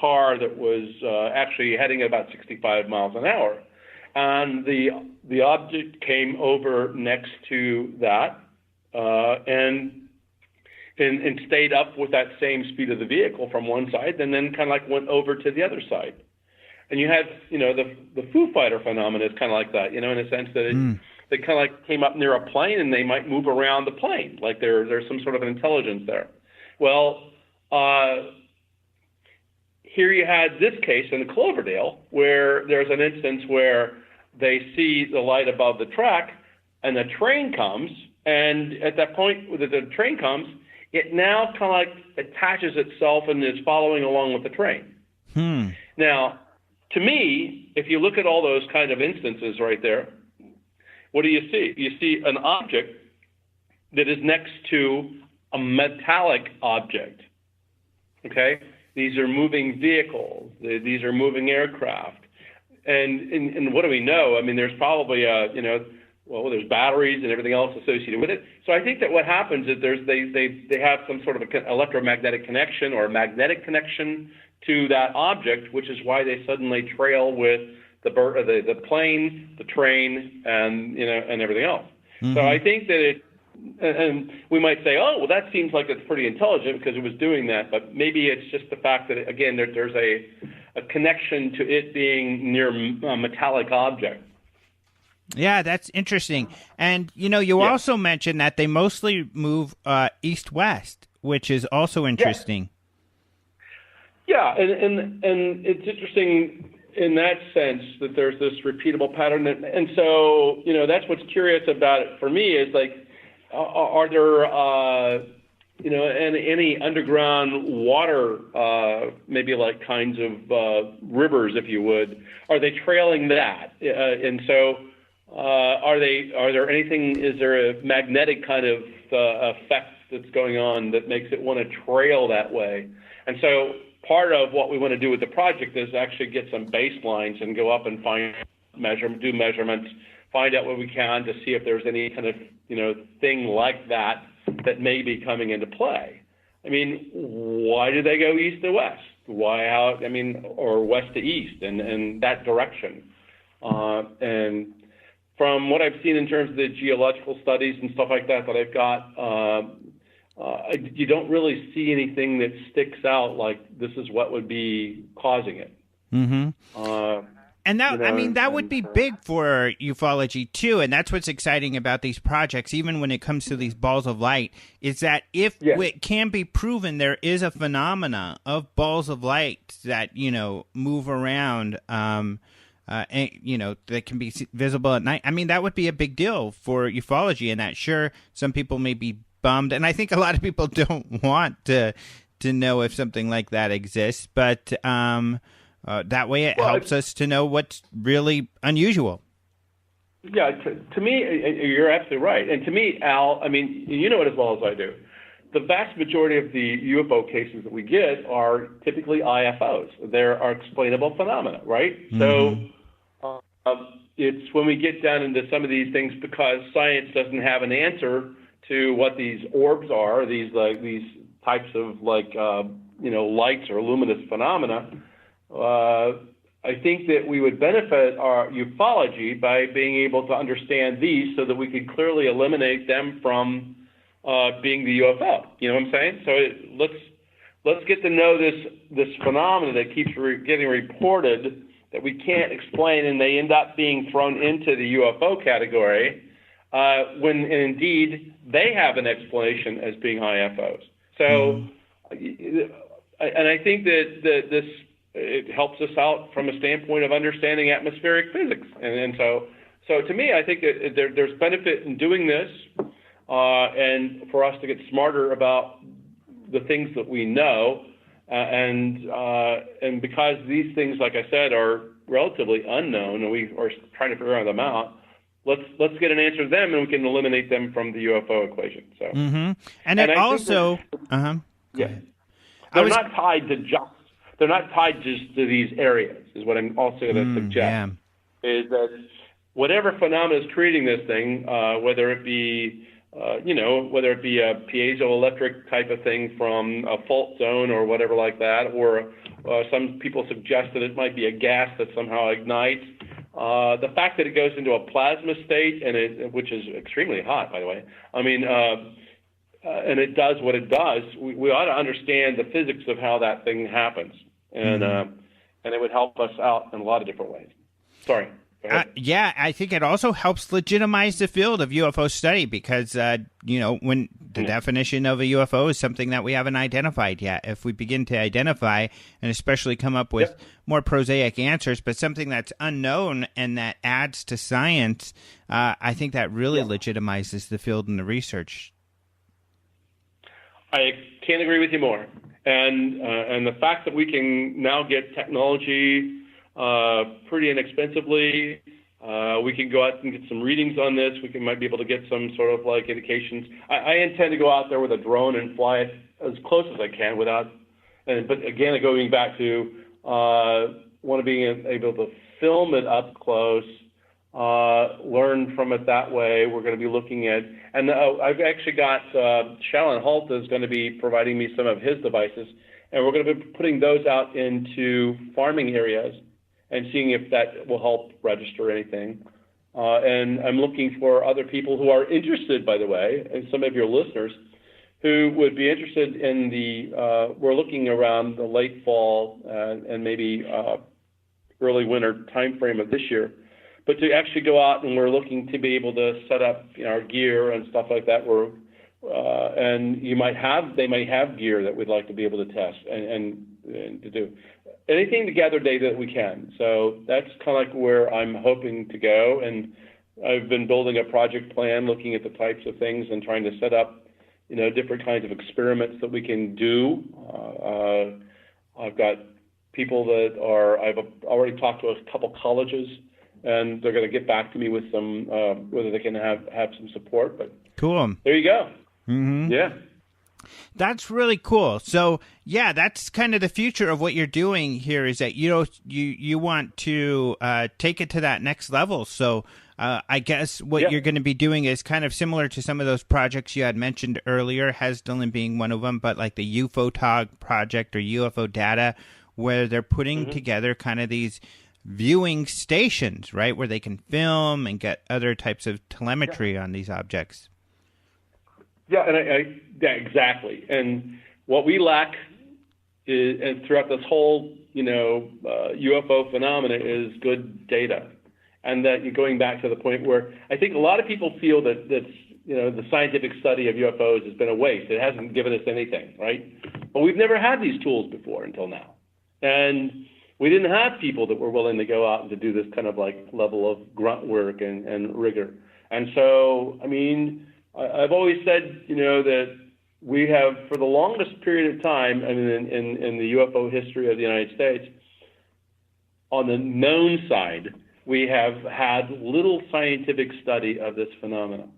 car that was actually heading about 65 miles an hour. And the object came over next to that and stayed up with that same speed of the vehicle from one side, and then kind of like went over to the other side. And you had, you know, the Foo Fighter phenomenon is kind of like that, you know, in a sense that they kind of like came up near a plane and they might move around the plane, like there's some sort of intelligence there. Well, here you had this case in Cloverdale where there's an instance where they see the light above the track and the train comes, and at that point that the train comes, it now kind of like attaches itself and is following along with the train. Now, to me, if you look at all those kind of instances right there, what do you see? You see an object that is next to a metallic object, okay? These are moving vehicles. These are moving aircraft. And what do we know? I mean, there's probably, there's batteries and everything else associated with it. So I think that what happens is they have some sort of an electromagnetic connection or a magnetic connection to that object, which is why they suddenly trail with the plane, the train, and everything else. Mm-hmm. So I think that and we might say, oh, well, that seems like it's pretty intelligent because it was doing that, but maybe it's just the fact that again there's a connection to it being near a metallic object. Yeah, that's interesting. And you also mentioned that they mostly move east-west, which is also interesting. Yeah, and it's interesting in that sense that there's this repeatable pattern. And so, that's what's curious about it for me is like, are there, any underground water, maybe like kinds of rivers, if you would, are they trailing that? And so is there a magnetic kind of effect that's going on that makes it want to trail that way? And so part of what we want to do with the project is actually get some baselines and go up and do measurements, find out what we can to see if there's any kind of, thing like that may be coming into play. I mean, why do they go east to west? Or west to east and that direction? And from what I've seen in terms of the geological studies and stuff like that I've got, you don't really see anything that sticks out like this is what would be causing it. Mm-hmm. And that, that would be big for ufology too, and that's what's exciting about these projects, even when it comes to these balls of light, is that if it can be proven there is a phenomena of balls of light that, move around, and, that can be visible at night. That would be a big deal for ufology, and that sure, some people may be bummed, and I think a lot of people don't want to know if something like that exists, but that way it helps us to know what's really unusual. Yeah, to me, you're absolutely right. And to me, Al, you know it as well as I do. The vast majority of the UFO cases that we get are typically IFOs. They're explainable phenomena, right? Mm-hmm. So it's when we get down into some of these things because science doesn't have an answer to what these orbs are, these types of lights or luminous phenomena. I think that we would benefit our ufology by being able to understand these so that we could clearly eliminate them from being the UFO. You know what I'm saying? So let's get to know this phenomenon that keeps getting reported that we can't explain, and they end up being thrown into the UFO category when indeed they have an explanation as being IFOs. So, and I think that this it helps us out from a standpoint of understanding atmospheric physics, and so to me, I think that there's benefit in doing this, and for us to get smarter about the things that we know, and because these things, like I said, are relatively unknown, and we are trying to figure them out. Let's get an answer to them, and we can eliminate them from the UFO equation. So, and it also, yeah, they're not tied just to these areas. Is what I'm also going to suggest. Is that whatever phenomenon is creating this thing, whether it be whether it be a piezoelectric type of thing from a fault zone or whatever like that, or some people suggest that it might be a gas that somehow ignites. The fact that it goes into a plasma state, which is extremely hot, by the way. I mean, and it does what it does. We ought to understand the physics of how that thing happens, and it would help us out in a lot of different ways. Sorry. Yeah, I think it also helps legitimize the field of UFO study because, when the definition of a UFO is something that we haven't identified yet. If we begin to identify and especially come up with more prosaic answers, but something that's unknown and that adds to science, I think that really legitimizes the field and the research. I can't agree with you more. And the fact that we can now get technology pretty inexpensively. We can go out and get some readings on this. Might be able to get some sort of like indications. I intend to go out there with a drone and fly it as close as I can but again, going back to want to be able to film it up close, learn from it that way. We're going to be looking at, and I've actually got Shalon Holt is going to be providing me some of his devices, and we're going to be putting those out into farming areas and seeing if that will help register anything. And I'm looking for other people who are interested, by the way, and some of your listeners who would be interested in we're looking around the late fall and maybe early winter time frame of this year, but to actually go out and we're looking to be able to set up our gear and stuff like that. And they might have gear that we'd like to be able to test and to do. Anything to gather data that we can. So that's kind of like where I'm hoping to go. And I've been building a project plan, looking at the types of things and trying to set up, different kinds of experiments that we can do. I've got people I've already talked to a couple colleges, and they're going to get back to me with some, whether they can have some support. But cool. There you go. Mm-hmm. Yeah. That's really cool. So, yeah, that's kind of the future of what you're doing here is that, you want to take it to that next level. So I guess what you're going to be doing is kind of similar to some of those projects you had mentioned earlier, Hesdalen being one of them, but like the UFOTOG project or UFO data, where they're putting together kind of these viewing stations, right, where they can film and get other types of telemetry on these objects. Yeah, and exactly. And what we lack is, and throughout this whole, UFO phenomena is good data. And that you're going back to the point where I think a lot of people feel that the scientific study of UFOs has been a waste. It hasn't given us anything, right? But we've never had these tools before until now. And we didn't have people that were willing to go out and to do this kind of like level of grunt work and rigor. And so, I've always said, that we have, for the longest period of time, in the UFO history of the United States, on the known side, we have had little scientific study of this phenomenon.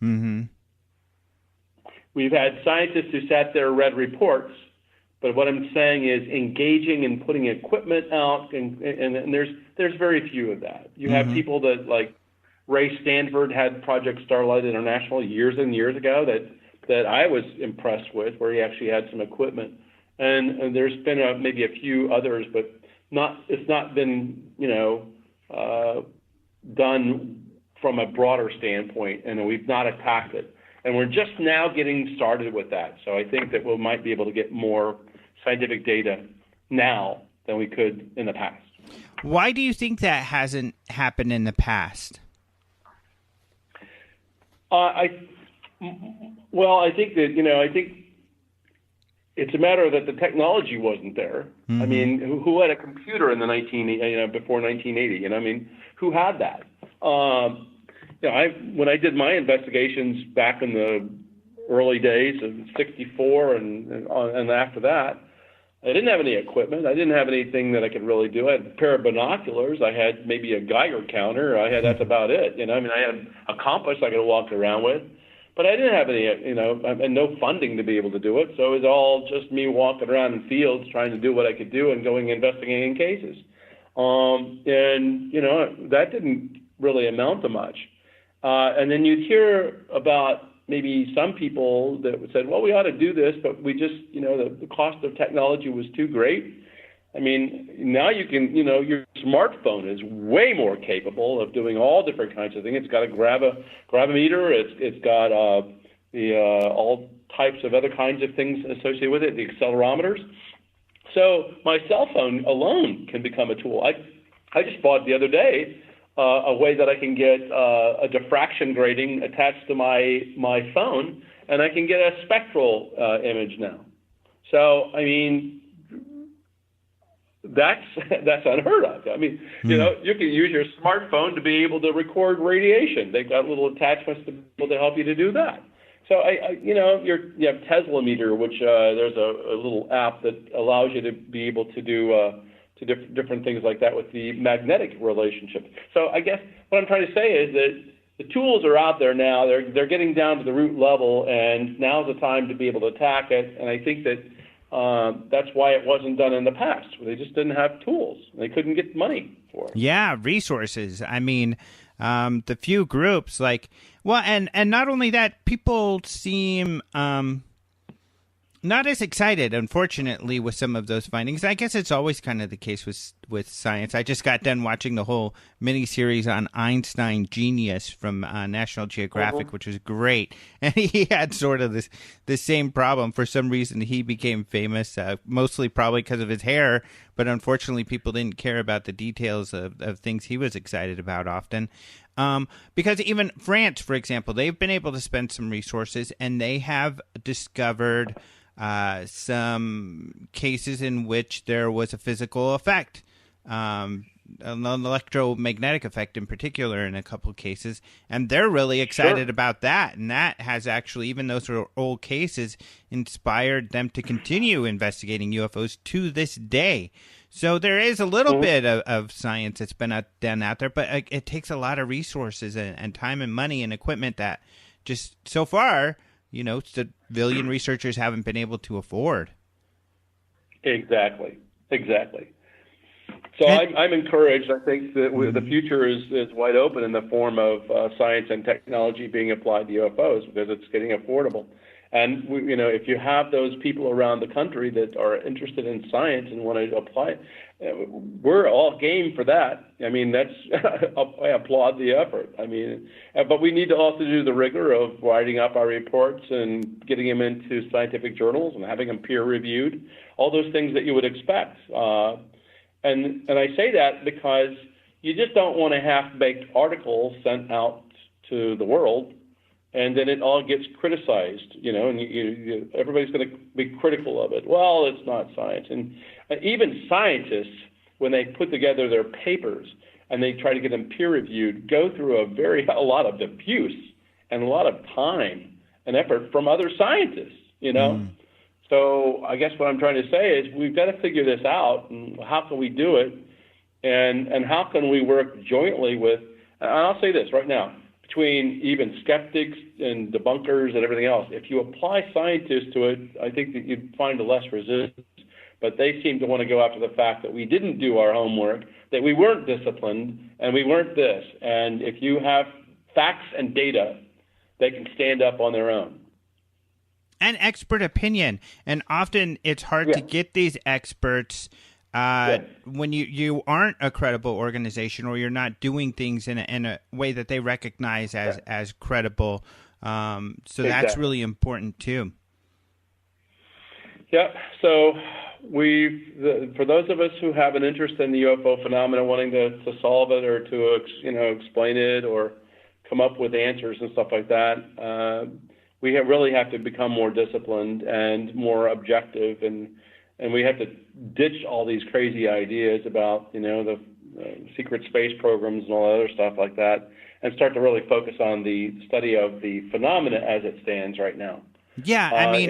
Mm-hmm. We've had scientists who sat there and read reports, but what I'm saying is engaging and putting equipment out, and there's very few of that. You have people that, like Ray Stanford had Project Starlight International years and years ago that I was impressed with, where he actually had some equipment and there's been maybe a few others, but it's not been done from a broader standpoint, and we've not attacked it. And we're just now getting started with that. So I think that we might be able to get more scientific data now than we could in the past. Why do you think that hasn't happened in the past? I think that, I think it's a matter that the technology wasn't there. Mm-hmm. I mean, who had a computer in the before 1980? I mean, who had that? When I did my investigations back in the early days of '64 and after that, I didn't have any equipment. I didn't have anything that I could really do. I had a pair of binoculars. I had maybe a Geiger counter. That's about it. I had a compass I could walk around with, but I didn't have any, and no funding to be able to do it. So it was all just me walking around in fields trying to do what I could do and going investigating cases. That didn't really amount to much. And then you'd hear about maybe some people that said, well, we ought to do this, but we just, the cost of technology was too great. I mean, now you can, your smartphone is way more capable of doing all different kinds of things. It's got a gravimeter. It's got all types of other kinds of things associated with it, the accelerometers. So my cell phone alone can become a tool. I just bought the other day a way that I can get a diffraction grating attached to my phone, and I can get a spectral image now. So, I mean, that's unheard of. I mean, you can use your smartphone to be able to record radiation. They've got little attachments to be able to help you to do that. So, you have Teslameter, which there's a little app that allows you to be able to do different things like that with the magnetic relationship. So I guess what I'm trying to say is that the tools are out there now. They're getting down to the root level, and now's the time to be able to attack it. And I think that that's why it wasn't done in the past. They just didn't have tools. They couldn't get money for it. Yeah, resources. I mean, the few groups and not only that, people seem not as excited, unfortunately, with some of those findings. I guess it's always kind of the case with science. I just got done watching the whole miniseries on Einstein Genius from National Geographic, which was great. And he had sort of the same problem. For some reason, he became famous, mostly probably because of his hair. But unfortunately, people didn't care about the details of things he was excited about often. Because even France, for example, they've been able to spend some resources, and they have discovered some cases in which there was a physical effect, an electromagnetic effect in particular in a couple of cases, and they're really excited about that. And that has actually, even those are old cases, inspired them to continue investigating UFOs to this day. So there is a little bit of science that's been done out there, but it takes a lot of resources and time and money and equipment that just so far, civilian researchers haven't been able to afford. Exactly. So I'm encouraged. I think that the future is wide open in the form of science and technology being applied to UFOs because it's getting affordable. And if you have those people around the country that are interested in science and want to apply it, we're all game for that. I mean, I applaud the effort. I mean, but we need to also do the rigor of writing up our reports and getting them into scientific journals and having them peer reviewed, all those things that you would expect. And I say that because you just don't want a half-baked article sent out to the world, and then it all gets criticized, and everybody's going to be critical of it. Well, it's not science. And even scientists, when they put together their papers and they try to get them peer-reviewed, go through a lot of abuse and a lot of time and effort from other scientists, So I guess what I'm trying to say is we've got to figure this out, and how can we do it, and how can we work jointly with, and I'll say this right now, between even skeptics and debunkers and everything else. If you apply scientists to it, I think that you'd find a less resistance. But they seem to want to go after the fact that we didn't do our homework, that we weren't disciplined, and we weren't this. And if you have facts and data, they can stand up on their own. And expert opinion. And often it's hard to get these experts when you aren't a credible organization or you're not doing things in a way that they recognize as credible. So that's really important too. Yeah. So for those of us who have an interest in the UFO phenomenon, wanting to solve it or to explain it or come up with answers and stuff like that, we really have to become more disciplined and more objective, and we have to ditch all these crazy ideas about the secret space programs and all that other stuff like that, and start to really focus on the study of the phenomena as it stands right now. Yeah, I mean,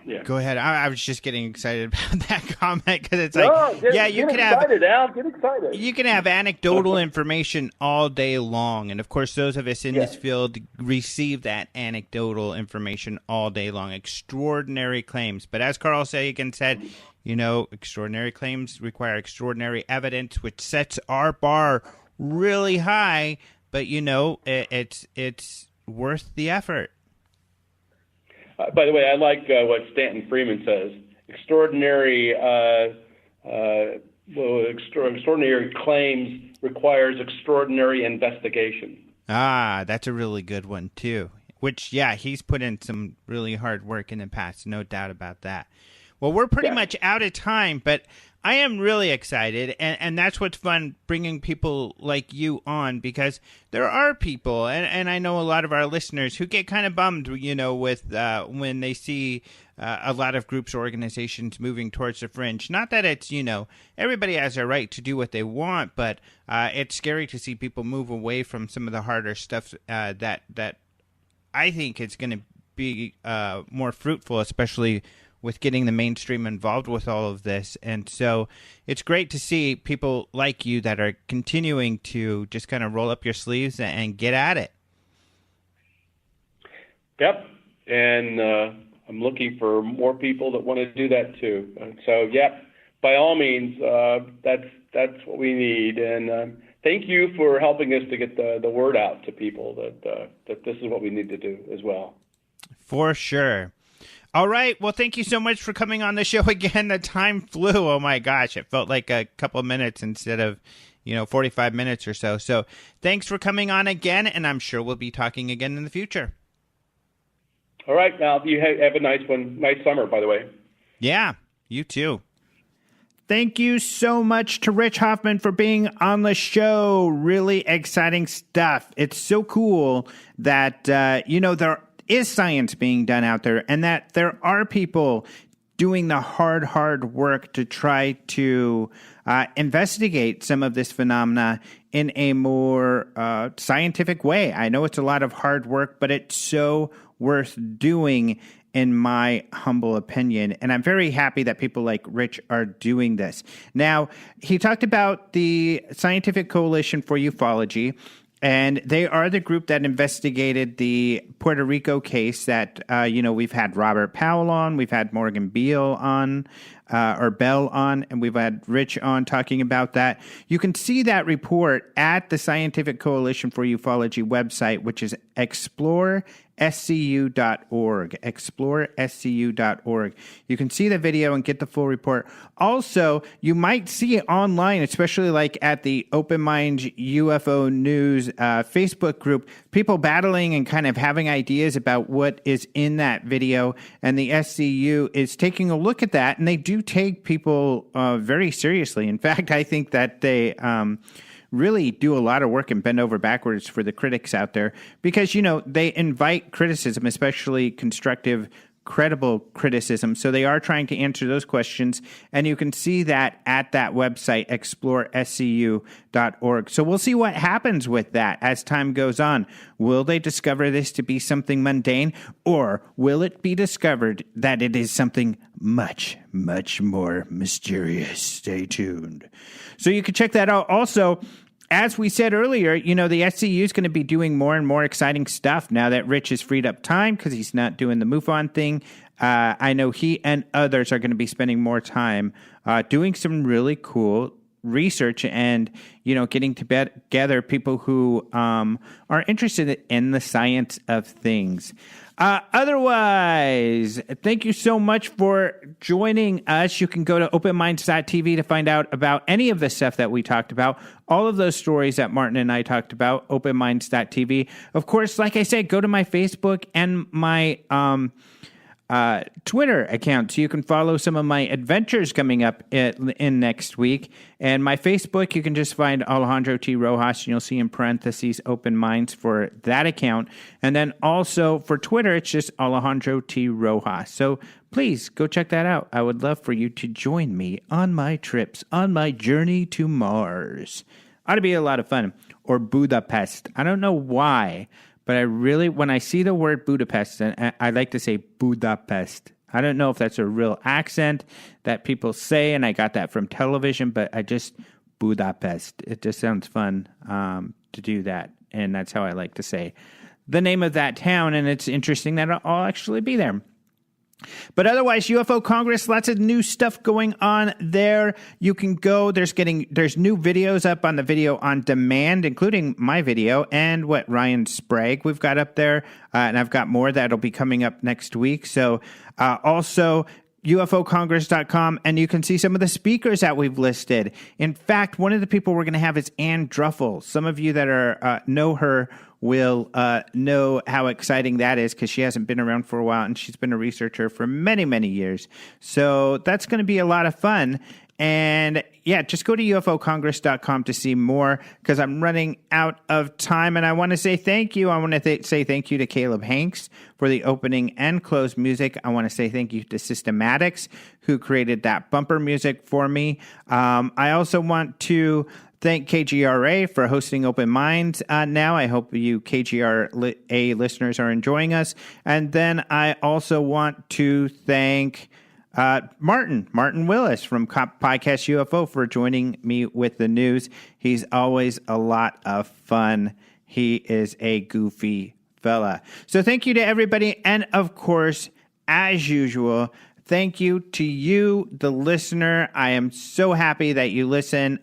yeah. Go ahead. I was just getting excited about that comment because it's like, you can have anecdotal information all day long, and of course, those of us in this field receive that anecdotal information all day long. Extraordinary claims, but as Carl Sagan said, extraordinary claims require extraordinary evidence, which sets our bar really high. But it's worth the effort. By the way, I like what Stanton Freeman says. Extraordinary claims requires extraordinary investigation. That's a really good one too. Which, he's put in some really hard work in the past, no doubt about that. Well, we're pretty much out of time, but I am really excited, and that's what's fun, bringing people like you on, because there are people, and I know a lot of our listeners who get kind of bummed, with when they see a lot of groups or organizations moving towards the fringe. Not that it's, everybody has a right to do what they want, but it's scary to see people move away from some of the harder stuff that I think is going to be more fruitful, especially with getting the mainstream involved with all of this. And so it's great to see people like you that are continuing to just kind of roll up your sleeves and get at it. Yep. And I'm looking for more people that want to do that too. So, by all means, that's what we need. And thank you for helping us to get the word out to people that this is what we need to do as well. For sure. All right. Well, thank you so much for coming on the show again. The time flew. Oh, my gosh. It felt like a couple of minutes instead of, 45 minutes or so. So thanks for coming on again, and I'm sure we'll be talking again in the future. All right. Now, you have a nice one. Nice summer, by the way. Yeah, you too. Thank you so much to Rich Hoffman for being on the show. Really exciting stuff. It's so cool that, there is science being done out there, and that there are people doing the hard work to try to investigate some of this phenomena in a more scientific way. I know it's a lot of hard work, but it's so worth doing, in my humble opinion. And I'm very happy that people like Rich are doing this. Now, he talked about the Scientific Coalition for Ufology, and they are the group that investigated the Puerto Rico case that, we've had Robert Powell on, we've had Morgan Bell on, and we've had Rich on talking about that. You can see that report at the Scientific Coalition for Ufology website, which is explorescu.org, explorescu.org. You can see the video and get the full report. Also, you might see it online, especially like at the Open Mind UFO News Facebook group, people battling and kind of having ideas about what is in that video, and the SCU is taking a look at that, and they do take people very seriously. In fact, I think that they really do a lot of work and bend over backwards for the critics out there, because, they invite criticism, especially constructive, credible criticism. So they are trying to answer those questions, and you can see that at that website, explorescu.org. So we'll see what happens with that as time goes on. Will they discover this to be something mundane, or will it be discovered that it is something much, much more mysterious? Stay tuned. So you can check that out. Also, as we said earlier, the SCU is going to be doing more and more exciting stuff now that Rich has freed up time because he's not doing the MUFON thing. I know he and others are going to be spending more time doing some really cool research and, getting together people who are interested in the science of things. Otherwise, thank you so much for joining us. You can go to openminds.tv to find out about any of the stuff that we talked about. All of those stories that Martin and I talked about, openminds.tv. Of course, like I said, go to my Facebook and my Twitter account so you can follow some of my adventures coming up in next week. And my Facebook, you can just find Alejandro T. Rojas, and you'll see in parentheses Open Minds for that account. And then also for Twitter, it's just Alejandro T. Rojas. So please go check that out. I would love for you to join me on my trips, on my journey to Mars. Ought to be a lot of fun. Or Budapest. I don't know why, but I really, when I see the word Budapest, I like to say Budapest. I don't know if that's a real accent that people say, and I got that from television, but Budapest. It just sounds fun to do that, and that's how I like to say the name of that town, and it's interesting that I'll actually be there. But otherwise, UFO Congress, lots of new stuff going on there. You can go. There's new videos up on the video on demand, including my video and what Ryan Sprague we've got up there. And I've got more that'll be coming up next week. So also UFOcongress.com, and you can see some of the speakers that we've listed. In fact, one of the people we're going to have is Ann Druffel. Some of you that are know her will know how exciting that is because she hasn't been around for a while, and she's been a researcher for many, many years. So that's going to be a lot of fun. And yeah, just go to ufocongress.com to see more because I'm running out of time. And I want to say thank you. I want to say thank you to Caleb Hanks for the opening and close music. I want to say thank you to Systematics, who created that bumper music for me. I also want to thank KGRA for hosting Open Minds now. I hope you KGRA listeners are enjoying us. And then I also want to thank Martin Willis from Podcast UFO for joining me with the news. He's always a lot of fun. He is a goofy fella. So thank you to everybody. And of course, as usual, thank you to you, the listener. I am so happy that you listen.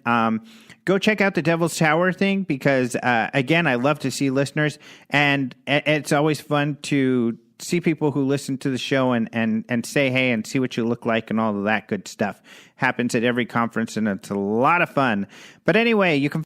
Go check out the Devil's Tower thing because, again, I love to see listeners. And it's always fun to see people who listen to the show and say hey and see what you look like and all of that good stuff. Happens at every conference, and it's a lot of fun. But anyway, you can